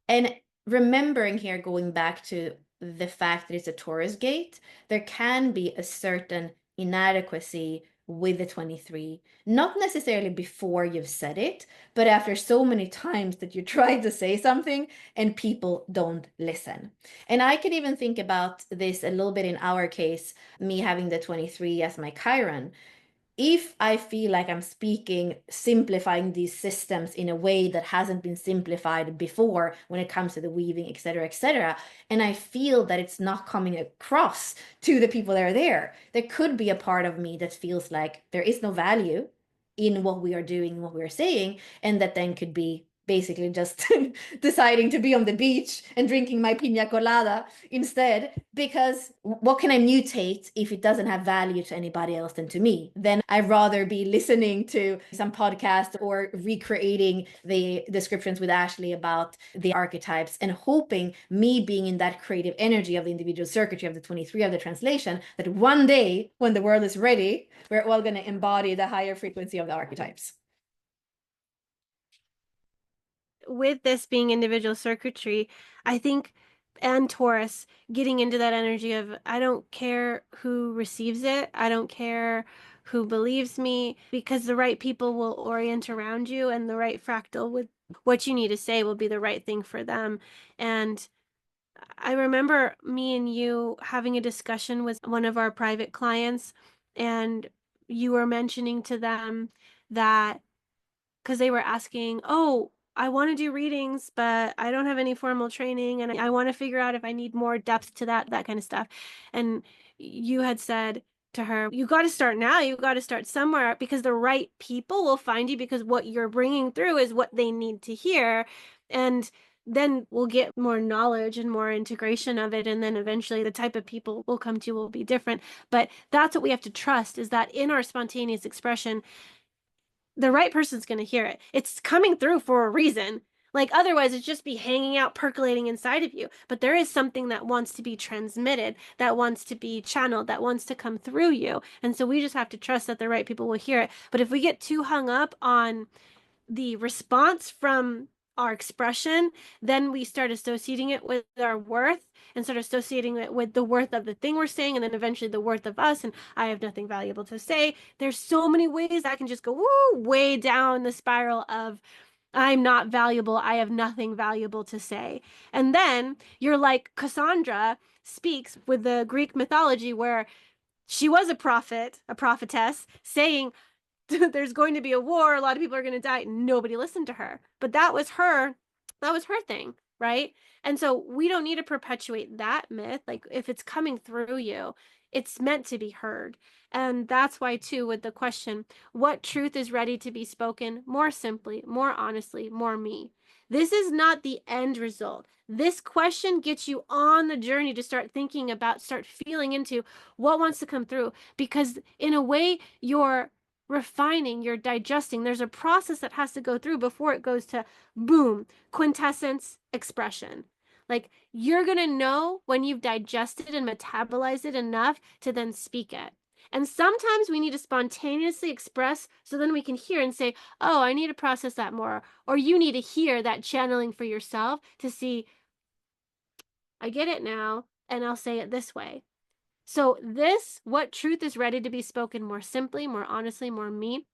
And remembering here, going back to the fact that it's a Taurus gate, there can be a certain inadequacy with the 23, not necessarily before you've said it, but after so many times that you try to say something and people don't listen. And I could even think about this a little bit in our case, me having the 23 as my Chiron. If I feel like I'm speaking, simplifying these systems in a way that hasn't been simplified before when it comes to the weaving, etc., and I feel that it's not coming across to the people that are there, there could be a part of me that feels like there is no value in what we are doing, what we are saying, and that then could be basically just deciding to be on the beach and drinking my pina colada instead, because what can I mutate if it doesn't have value to anybody else than to me? Then I'd rather be listening to some podcast or recreating the descriptions with Ashley about the archetypes and hoping me being in that creative energy of the individual circuitry of the 23 of the translation, that one day when the world is ready, we're all going to embody the higher frequency of the archetypes. With this being individual circuitry, I think, and Taurus, getting into that energy of, I don't care who receives it, I don't care who believes me, because the right people will orient around you, and the right fractal with what you need to say will be the right thing for them. And I remember me and you having a discussion with one of our private clients, and you were mentioning to them that, because they were asking, oh, I want to do readings, but I don't have any formal training, and I want to figure out if I need more depth to that kind of stuff. And you had said to her, you got to start now. You got to start somewhere, because the right people will find you, because what you're bringing through is what they need to hear. And then we'll get more knowledge and more integration of it. And then eventually the type of people will come to will be different. But that's what we have to trust, is that in our spontaneous expression, the right person's going to hear it. It's coming through for a reason. Like, otherwise, it'd just be hanging out, percolating inside of you. But there is something that wants to be transmitted, that wants to be channeled, that wants to come through you. And so we just have to trust that the right people will hear it. But if we get too hung up on the response from our expression, then we start associating it with our worth, and start associating it with the worth of the thing we're saying, and then eventually the worth of us, and I have nothing valuable to say. There's so many ways I can just go way down the spiral of, I'm not valuable, I have nothing valuable to say. And then you're like Cassandra speaks with the Greek mythology, where she was a prophet, a prophetess, saying, there's going to be a war, a lot of people are going to die. Nobody listened to her. But that was her thing, right? And so we don't need to perpetuate that myth. Like, if it's coming through you, it's meant to be heard. And that's why, too, with the question, what truth is ready to be spoken more simply, more honestly, more me? This is not the end result. This question gets you on the journey to start thinking about, start feeling into what wants to come through. Because in a way, you're refining, you're digesting. There's a process that has to go through before it goes to boom, quintessence, expression. Like, you're going to know when you've digested and metabolized it enough to then speak it. And sometimes we need to spontaneously express, so then we can hear and say, oh, I need to process that more. Or you need to hear that channeling for yourself to see, I get it now, and I'll say it this way. So this, what truth is ready to be spoken more simply, more honestly, more me,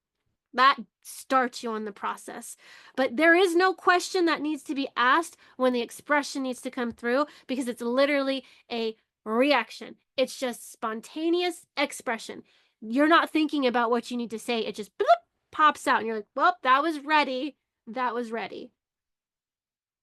that starts you on the process. But there is no question that needs to be asked when the expression needs to come through, because it's literally a reaction. It's just spontaneous expression. You're not thinking about what you need to say. It just bloop, pops out, and you're like, well, that was ready. That was ready.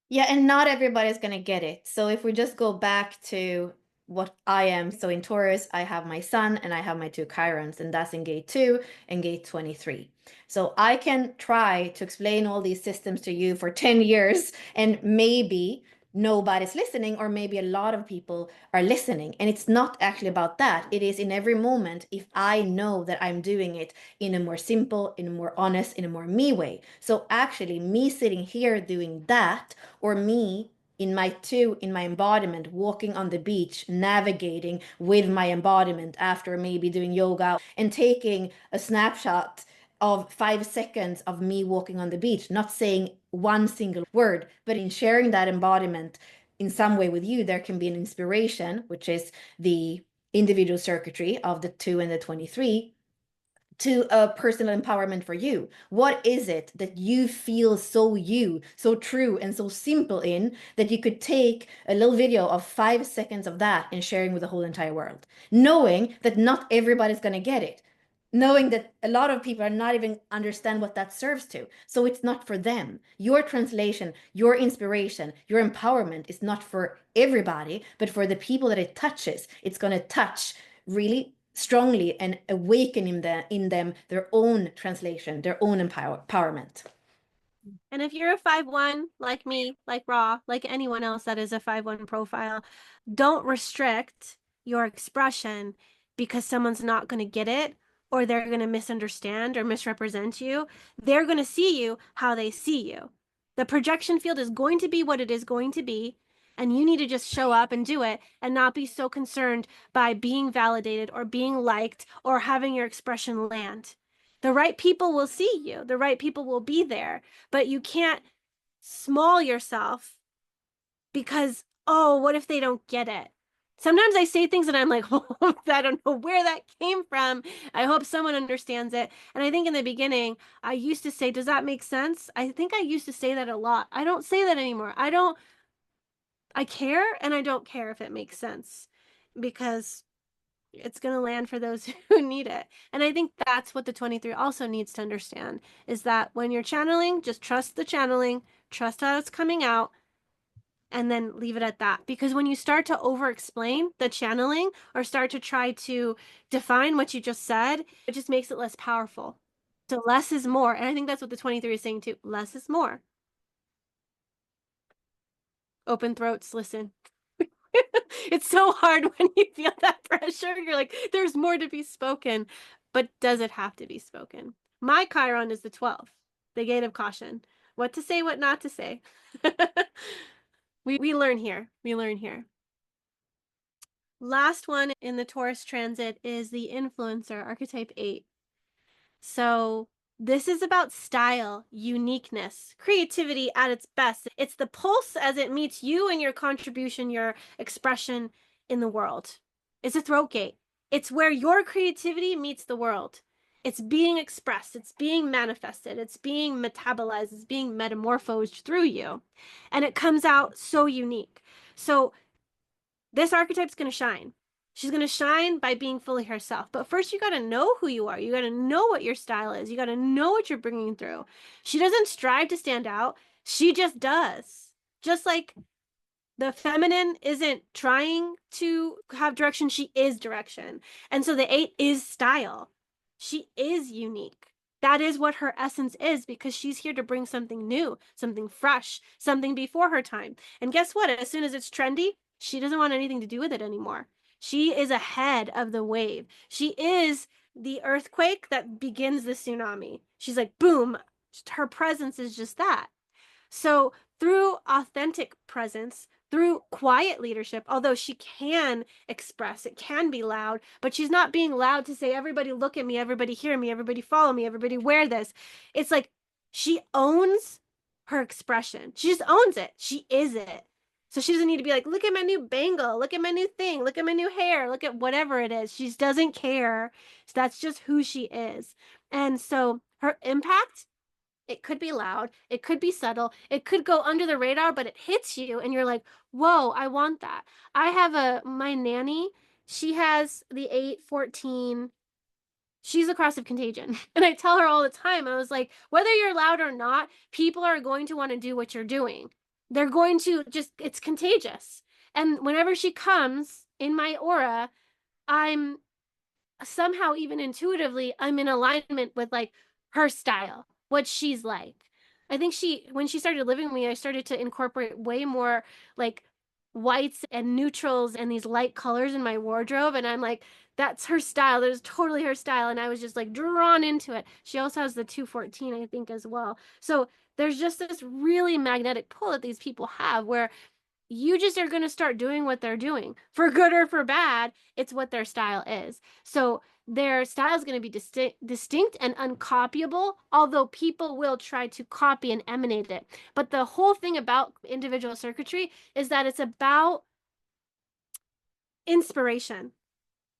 Yeah, and not everybody's going to get it. So if we just go back to what I am, so in Taurus, I have my sun and I have my two Chirons, and that's in gate 2 and gate 23. So I can try to explain all these systems to you for 10 years, and maybe nobody's listening, or maybe a lot of people are listening. And it's not actually about that. It is in every moment, if I know that I'm doing it in a more simple, in a more honest, in a more me way. So actually, me sitting here doing that, or me in my embodiment, walking on the beach, navigating with my embodiment after maybe doing yoga and taking a snapshot of 5 seconds of me walking on the beach, not saying one single word, but in sharing that embodiment in some way with you, there can be an inspiration, which is the individual circuitry of the 2 and the 23, to a personal empowerment for you. What is it that you feel so you, so true, and so simple in that you could take a little video of 5 seconds of that and sharing with the whole entire world, knowing that not everybody's going to get it, knowing that a lot of people are not even understand what that serves to. So it's not for them. Your translation, your inspiration, your empowerment is not for everybody, but for the people that it touches. It's going to touch really strongly and awaken in them their own translation, their own empowerment. And if you're a 5-1, like me, like Raw, like anyone else that is a 5-1 profile, don't restrict your expression because someone's not going to get it, or they're going to misunderstand or misrepresent you. They're going to see you how they see you. The projection field is going to be what it is going to be, and you need to just show up and do it and not be so concerned by being validated or being liked or having your expression land. The right people will see you. The right people will be there, but you can't small yourself because, oh, what if they don't get it? Sometimes I say things and I'm like, oh, I don't know where that came from. I hope someone understands it. And I think in the beginning, I used to say, does that make sense? I think I used to say that a lot. I don't say that anymore. I care and I don't care if it makes sense because it's going to land for those who need it. And I think that's what the 23 also needs to understand is that when you're channeling, just trust the channeling, trust how it's coming out, and then leave it at that. Because when you start to over explain the channeling or start to try to define what you just said, it just makes it less powerful. So less is more. And I think that's what the 23 is saying too. Less is more. Open throats, listen. It's so hard when you feel that pressure. You're like, there's more to be spoken, but does it have to be spoken? My Chiron is the 12th, the gate of caution. What to say, what not to say. We learn here. We learn here. Last one in the Taurus transit is the influencer, archetype 8. So this is about style, uniqueness, creativity at its best. It's the pulse as it meets you and your contribution, your expression in the world. It's a throat gate. It's where your creativity meets the world. It's being expressed, it's being manifested, it's being metabolized, it's being metamorphosed through you. And it comes out so unique. So this archetype's going to shine. She's going to shine by being fully herself. But first, you got to know who you are. You got to know what your style is. You got to know what you're bringing through. She doesn't strive to stand out. She just does. Just like the feminine isn't trying to have direction, she is direction. And so the 8 is style. She is unique. That is what her essence is because she's here to bring something new, something fresh, something before her time. And guess what? As soon as it's trendy, she doesn't want anything to do with it anymore. She is ahead of the wave. She is the earthquake that begins the tsunami. She's like, boom, her presence is just that. So through authentic presence, through quiet leadership, although she can express, it can be loud, but she's not being loud to say, everybody look at me, everybody hear me, everybody follow me, everybody wear this. It's like she owns her expression. She just owns it. She is it. So she doesn't need to be like, look at my new bangle, look at my new thing, look at my new hair, look at whatever it is. She just doesn't care. So that's just who she is. And so her impact, it could be loud, it could be subtle, it could go under the radar, but it hits you and you're like, whoa, I want that. I have my nanny, she has the 814. She's a cross of contagion. And I tell her all the time, I was like, whether you're loud or not, people are going to want to do what you're doing. They're going to just, it's contagious. And whenever she comes in my aura, I'm somehow even intuitively I'm in alignment with like her style, what she's like. I think when she started living with me, I started to incorporate way more like whites and neutrals and these light colors in my wardrobe. And I'm like, that's her style. That is totally her style. And I was just like drawn into it. She also has the 214, I think, as well. So there's just this really magnetic pull that these people have where you just are going to start doing what they're doing for good or for bad. It's what their style is. So their style is going to be distinct and uncopyable, although people will try to copy and emanate it. But the whole thing about individual circuitry is that it's about inspiration.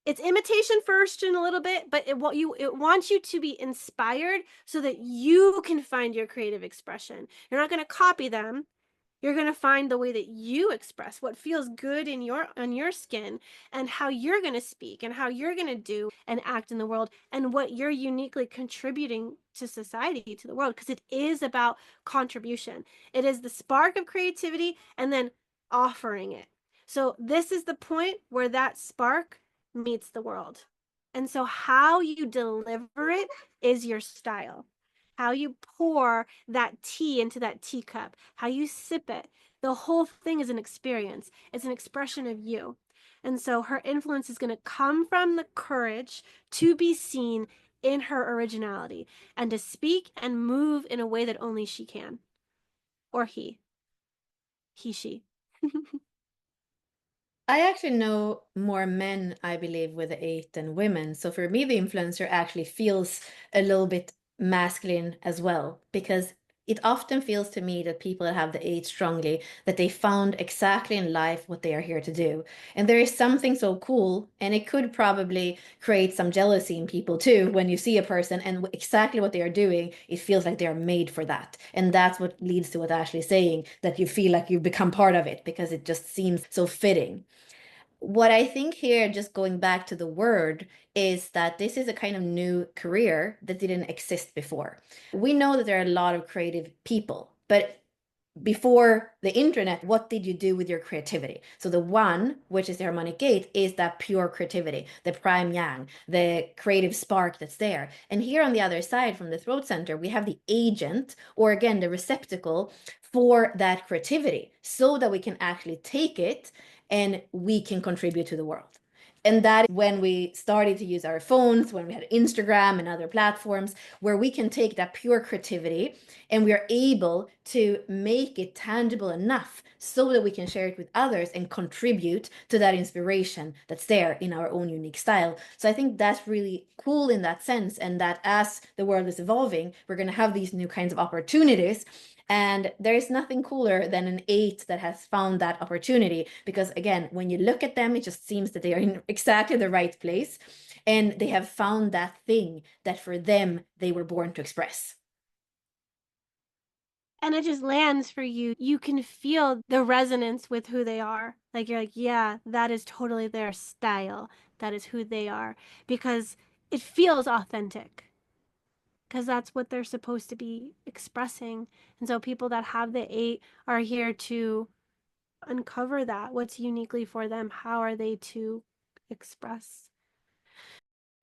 It's imitation first in a little bit, but it wants you to be inspired so that you can find your creative expression. You're not going to copy them. You're going to find the way that you express what feels good in your on your skin, and how you're going to speak and how you're going to do and act in the world, and what you're uniquely contributing to society, to the world, because it is about contribution. It is the spark of creativity and then offering it. So this is the point where that spark meets the world. And so how you deliver it is your style. How you pour that tea into that teacup, how you sip it. The whole thing is an experience. It's an expression of you. And so her influence is going to come from the courage to be seen in her originality and to speak and move in a way that only she can. Or she. I actually know more men, I believe, with the eight than women. So for me, the influencer actually feels a little bit masculine as well, because it often feels to me that people that have the eight strongly, that they found exactly in life what they are here to do. And there is something so cool, and it could probably create some jealousy in people too, when you see a person and exactly what they are doing, it feels like they are made for that. And that's what leads to what Ashley's saying, that you feel like you've become part of it because it just seems so fitting. What I think here, just going back to the word, is that this is a kind of new career that didn't exist before. We know that there are a lot of creative people, but before the internet, what did you do with your creativity? So the one, which is the harmonic gate, is that pure creativity, the prime yang, the creative spark that's there. And here on the other side from the throat center, we have the agent, or again, the receptacle for that creativity, so that we can actually take it and we can contribute to the world. And that when we started to use our phones, when we had Instagram and other platforms, where we can take that pure creativity and we are able to make it tangible enough so that we can share it with others and contribute to that inspiration that's there in our own unique style. So I think that's really cool in that sense. And that as the world is evolving, we're going to have these new kinds of opportunities. And there is nothing cooler than an eight that has found that opportunity. Because again, when you look at them, it just seems that they are in exactly the right place. And they have found that thing that for them, they were born to express. And it just lands for you. You can feel the resonance with who they are. Like you're like, yeah, that is totally their style. That is who they are, because it feels authentic. Because that's what they're supposed to be expressing. And so people that have the eight are here to uncover that. What's uniquely for them? How are they to express?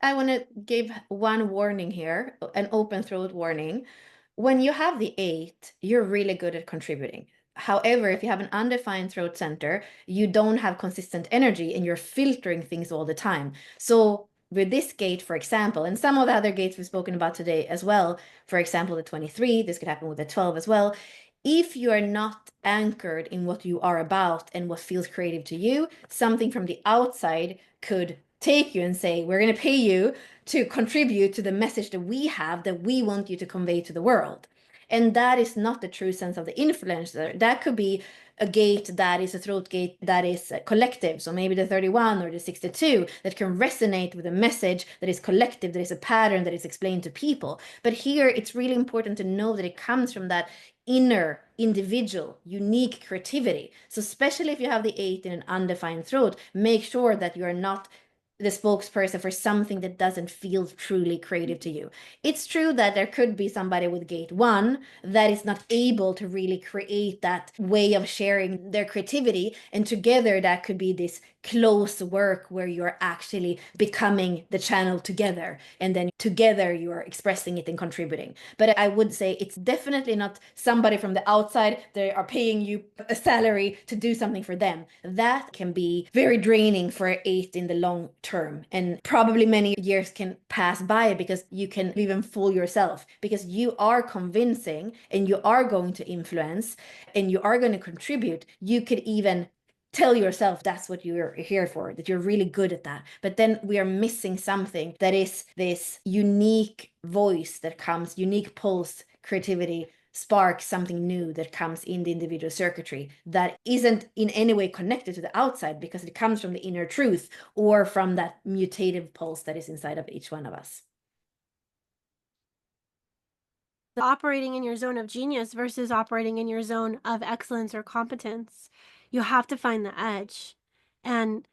I want to give one warning here, an open throat warning. When you have the eight, you're really good at contributing. However, if you have an undefined throat center, you don't have consistent energy and you're filtering things all the time. So, with this gate, for example, and some of the other gates we've spoken about today as well, for example, the 23, this could happen with the 12 as well. If you are not anchored in what you are about and what feels creative to you, something from the outside could take you and say, we're going to pay you to contribute to the message that we have, that we want you to convey to the world. And that is not the true sense of the influencer. That could be a gate that is a throat gate that is collective. So maybe the 31 or the 62 that can resonate with a message that is collective, that is a pattern that is explained to people. But here it's really important to know that it comes from that inner individual unique creativity. So especially if you have the eight in an undefined throat, make sure that you are not the spokesperson for something that doesn't feel truly creative to you. It's true that there could be somebody with gate one that is not able to really create that way of sharing their creativity. And together, that could be this close work where you're actually becoming the channel together. And then together, you're expressing it and contributing. But I would say it's definitely not somebody from the outside. They are paying you a salary to do something for them. That can be very draining for an eight in the long term. And probably many years can pass by because you can even fool yourself because you are convincing and you are going to influence and you are going to contribute. You could even tell yourself that's what you're here for, that you're really good at that. But then we are missing something that is this unique voice that comes, unique pulse, creativity, spark, something new that comes in the individual circuitry that isn't in any way connected to the outside because it comes from the inner truth or from that mutative pulse that is inside of each one of us. Operating in your zone of genius versus operating in your zone of excellence or competence. You have to find the edge. And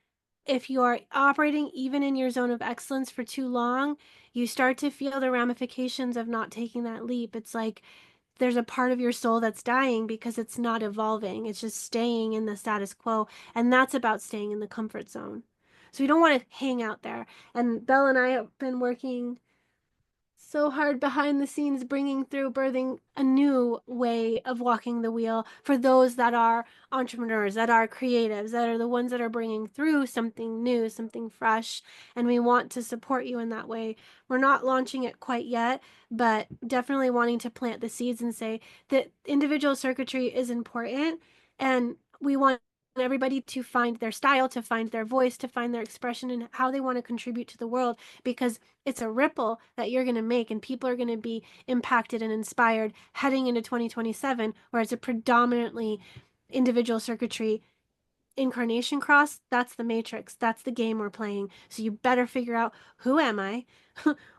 if you are operating even in your zone of excellence for too long, you start to feel the ramifications of not taking that leap. It's like there's a part of your soul that's dying because it's not evolving. It's just staying in the status quo. And that's about staying in the comfort zone. So you don't want to hang out there. And Belle and I have been working so hard behind the scenes, bringing through, birthing a new way of walking the wheel for those that are entrepreneurs, that are creatives, that are the ones that are bringing through something new, something fresh. And we want to support you in that way. We're not launching it quite yet, but definitely wanting to plant the seeds and say that individual circuitry is important. And we want everybody to find their style, to find their voice, to find their expression and how they want to contribute to the world, because it's a ripple that you're going to make and people are going to be impacted and inspired heading into 2027, where it's a predominantly individual circuitry incarnation cross. That's the matrix, that's the game we're playing. So you better figure out, who am I?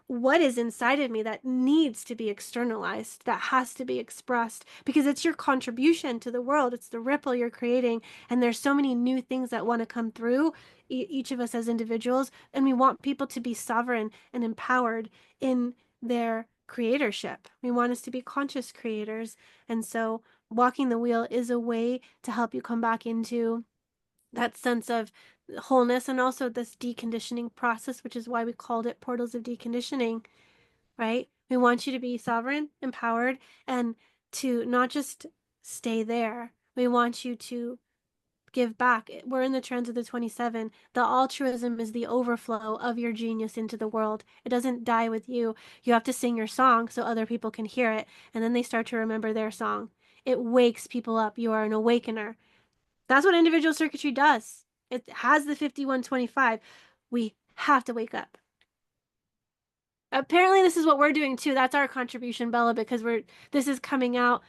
What is inside of me that needs to be externalized, that has to be expressed, because it's your contribution to the world. It's the ripple you're creating. And there's so many new things that want to come through each of us as individuals. And we want people to be sovereign and empowered in their creatorship. We want us to be conscious creators. And so walking the wheel is a way to help you come back into that sense of wholeness and also this deconditioning process, which is why we called it portals of deconditioning, right? We want you to be sovereign, empowered, and to not just stay there. We want you to give back. We're in the trends of the 27. The altruism is the overflow of your genius into the world. It doesn't die with you. You have to sing your song so other people can hear it, and then they start to remember their song. It wakes people up. You are an awakener. That's what individual circuitry does. It has the 5125. We have to wake up. Apparently, this is what we're doing too. That's our contribution, Bella, because this is coming out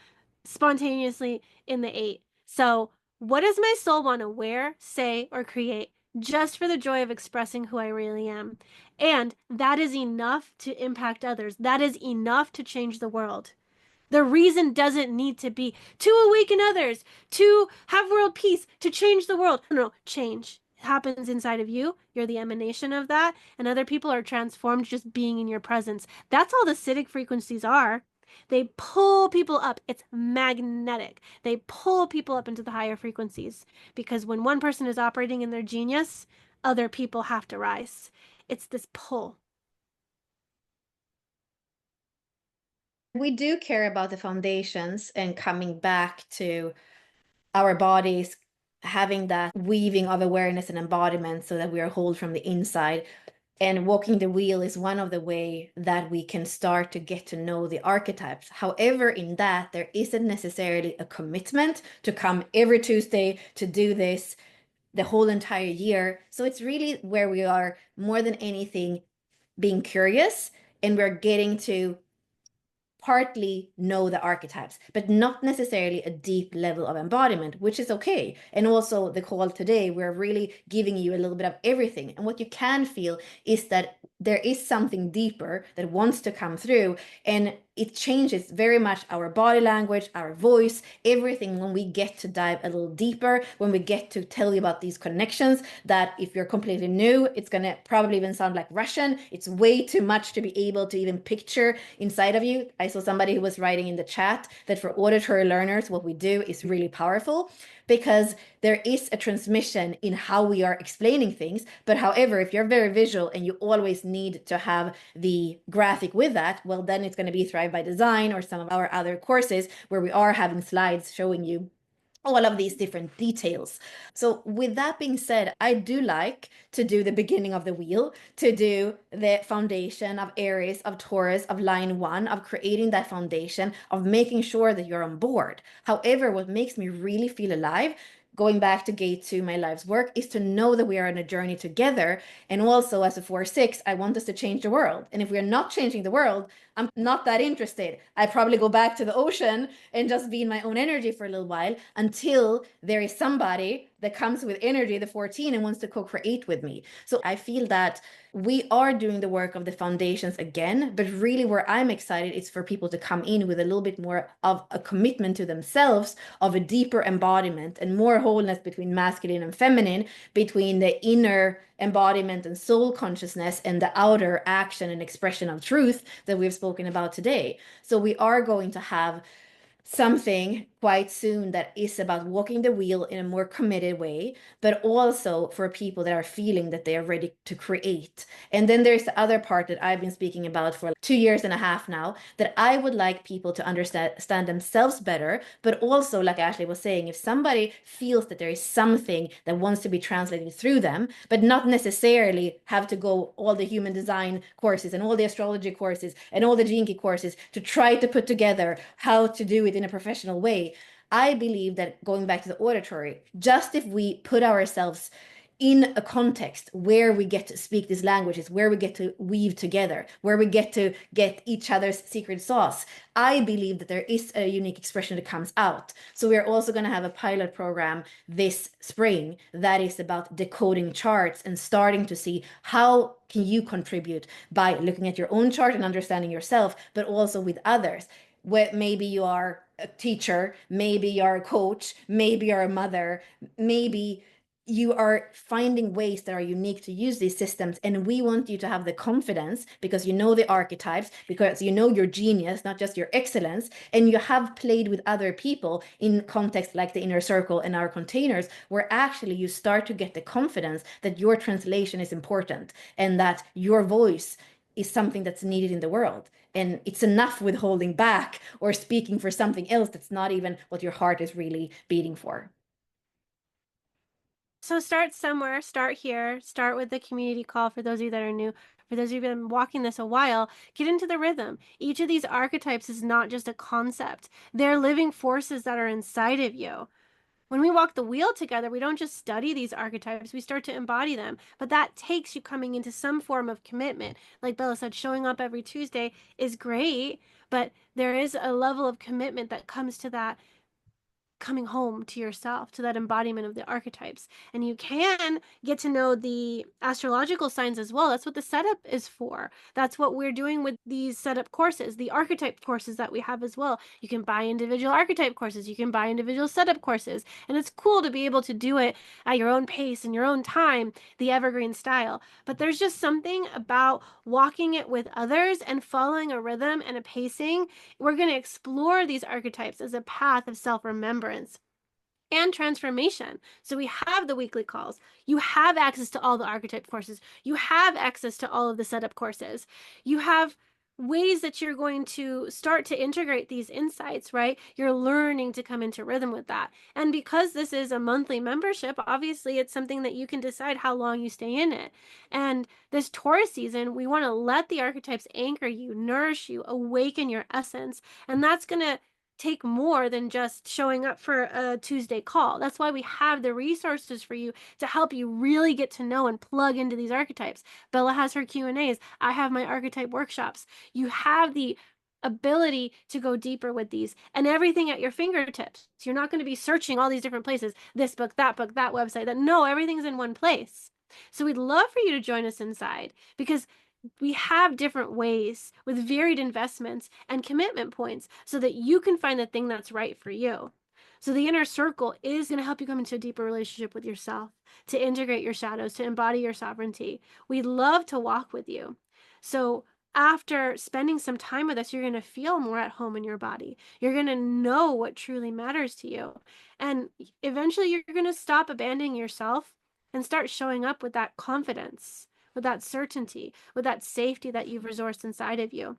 spontaneously in the 8. So, what does my soul want to wear, say, or create just for the joy of expressing who I really am? And that is enough to impact others. That is enough to change the world. The reason doesn't need to be to awaken others, to have world peace, to change the world. No, change happens inside of you. You're the emanation of that, and other people are transformed just being in your presence. That's all the acidic frequencies are. They pull people up. It's magnetic. They pull people up into the higher frequencies because when one person is operating in their genius, other people have to rise. It's this pull. We do care about the foundations and coming back to our bodies, having that weaving of awareness and embodiment so that we are whole from the inside. And walking the wheel is one of the way that we can start to get to know the archetypes. However, in that, there isn't necessarily a commitment to come every Tuesday to do this the whole entire year. So it's really where we are more than anything being curious and we're getting to partly know the archetypes, but not necessarily a deep level of embodiment, which is okay. And also the call today, we're really giving you a little bit of everything. And what you can feel is that there is something deeper that wants to come through, and it changes very much our body language, our voice, everything when we get to dive a little deeper, when we get to tell you about these connections that if you're completely new, it's going to probably even sound like Russian. It's way too much to be able to even picture inside of you. I saw somebody who was writing in the chat that for auditory learners, what we do is really powerful because there is a transmission in how we are explaining things. But however, if you're very visual and you always need to have the graphic with that, well, then it's going to be Thrive by Design or some of our other courses where we are having slides showing you all of these different details. So with that being said, I do like to do the beginning of the wheel, to do the foundation of Aries, of Taurus, of line one, of creating that foundation, of making sure that you're on board. However, what makes me really feel alive, going back to gate two, my life's work, is to know that we are on a journey together. And also as a 4-6, I want us to change the world. And if we're not changing the world, I'm not that interested. I probably go back to the ocean and just be in my own energy for a little while until there is somebody that comes with energy, the 14, and wants to co-create with me. So I feel that we are doing the work of the foundations again, but really where I'm excited is for people to come in with a little bit more of a commitment to themselves, of a deeper embodiment and more wholeness between masculine and feminine, between the inner embodiment and soul consciousness and the outer action and expression of truth that we've spoken about today. So we are going to have something quite soon that is about walking the wheel in a more committed way, but also for people that are feeling that they are ready to create. And then there's the other part that I've been speaking about for 2 years and a half now, that I would like people to understand themselves better, but also, like Ashley was saying, if somebody feels that there is something that wants to be translated through them, but not necessarily have to go all the human design courses and all the astrology courses and all the Gene Key courses to try to put together how to do it in a professional way. I believe that going back to the auditory, just if we put ourselves in a context where we get to speak these languages, where we get to weave together, where we get to get each other's secret sauce, I believe that there is a unique expression that comes out. So we're also going to have a pilot program this spring that is about decoding charts and starting to see how can you contribute by looking at your own chart and understanding yourself, but also with others. Where maybe you are a teacher, maybe you're a coach, maybe you're a mother, maybe you are finding ways that are unique to use these systems. And we want you to have the confidence because you know the archetypes, because you know your genius, not just your excellence. And you have played with other people in contexts like the inner circle and our containers, where actually you start to get the confidence that your translation is important and that your voice is something that's needed in the world. And it's enough with holding back or speaking for something else that's not even what your heart is really beating for. So start somewhere, start here, start with the community call for those of you that are new. For those of you who've been walking this a while, get into the rhythm. Each of these archetypes is not just a concept. They're living forces that are inside of you. When we walk the wheel together, we don't just study these archetypes, we start to embody them. But that takes you coming into some form of commitment. Like Bella said, showing up every Tuesday is great, but there is a level of commitment that comes to that coming home to yourself, to that embodiment of the archetypes. And you can get to know the astrological signs as well. That's what the setup is for. That's what we're doing with these setup courses, the archetype courses that we have as well. You can buy individual archetype courses, you can buy individual setup courses, and it's cool to be able to do it at your own pace and your own time, the evergreen style. But there's just something about walking it with others and following a rhythm and a pacing. We're going to explore these archetypes as a path of self-remembrance and transformation. So we have the weekly calls. You have access to all the archetype courses. You have access to all of the setup courses. You have ways that you're going to start to integrate these insights, right? You're learning to come into rhythm with that. And because this is a monthly membership, obviously it's something that you can decide how long you stay in it. And this Taurus season, we want to let the archetypes anchor you, nourish you, awaken your essence. And that's going to take more than just showing up for a Tuesday call. That's why we have the resources for you to help you really get to know and plug into these archetypes. Bella has her Q&As. I have my archetype workshops. You have the ability to go deeper with these, and everything at your fingertips. You're not going to be searching all these different places, this book, that website, that. No, everything's in one place. So we'd love for you to join us inside, because we have different ways with varied investments and commitment points so that you can find the thing that's right for you. So the inner circle is going to help you come into a deeper relationship with yourself, to integrate your shadows, to embody your sovereignty. We'd love to walk with you. So after spending some time with us, you're going to feel more at home in your body. You're going to know what truly matters to you. And eventually you're going to stop abandoning yourself and start showing up with that confidence, with that certainty, with that safety that you've resourced inside of you.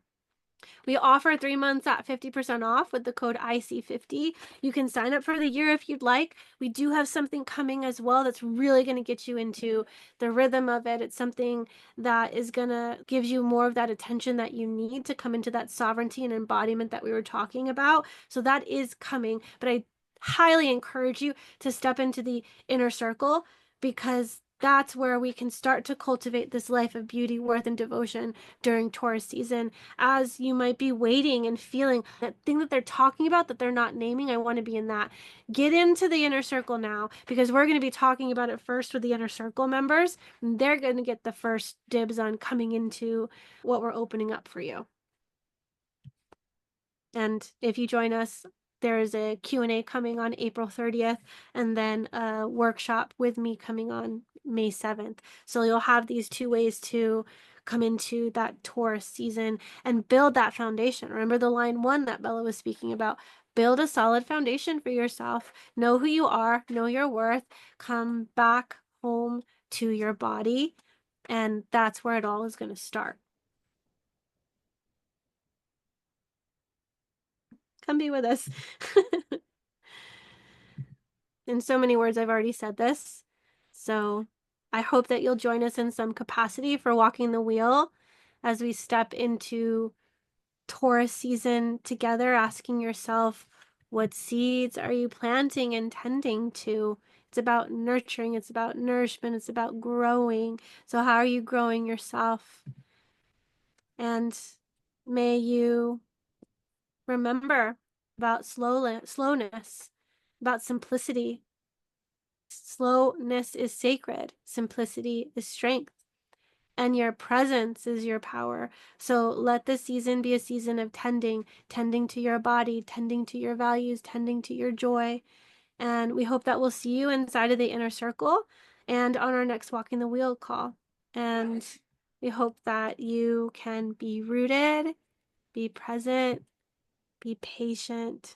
We offer 3 months at 50% off with the code IC50. You can sign up for the year if you'd like. We do have something coming as well that's really going to get you into the rhythm of it. It's something that is going to give you more of that attention that you need to come into that sovereignty and embodiment that we were talking about. So that is coming, but I highly encourage you to step into the inner circle, because that's where we can start to cultivate this life of beauty, worth, and devotion during Taurus season. As you might be waiting and feeling that thing that they're talking about that they're not naming, I want to be in that. Get into the inner circle now, because we're going to be talking about it first with the inner circle members. And they're going to get the first dibs on coming into what we're opening up for you. And if you join us, there is a Q&A coming on April 30th, and then a workshop with me coming on May 7th. So you'll have these 2 ways to come into that Taurus season and build that foundation. Remember the line 1 that Bella was speaking about. Build a solid foundation for yourself. Know who you are, know your worth, come back home to your body, and that's where it all is going to start. Come be with us. In so many words, I've already said this. So I hope that you'll join us in some capacity for walking the wheel as we step into Taurus season together, asking yourself, what seeds are you planting and tending to? It's about nurturing, it's about nourishment, it's about growing. So how are you growing yourself? And may you remember about slowness, about simplicity. Slowness is sacred. Simplicity is strength. And your presence is your power. So let this season be a season of tending to your body, tending to your values, tending to your joy. And we hope that we'll see you inside of the inner circle and on our next Walking the Wheel call. And we hope that you can be rooted, be present, be patient,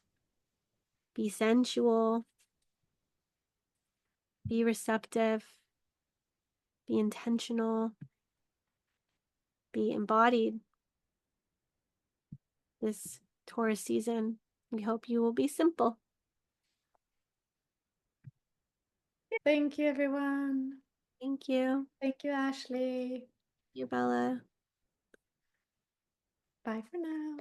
be sensual, be receptive, be intentional, be embodied this Taurus season. We hope you will be simple. Thank you, everyone. Thank you. Thank you, Ashley. You, Bella. Bye for now.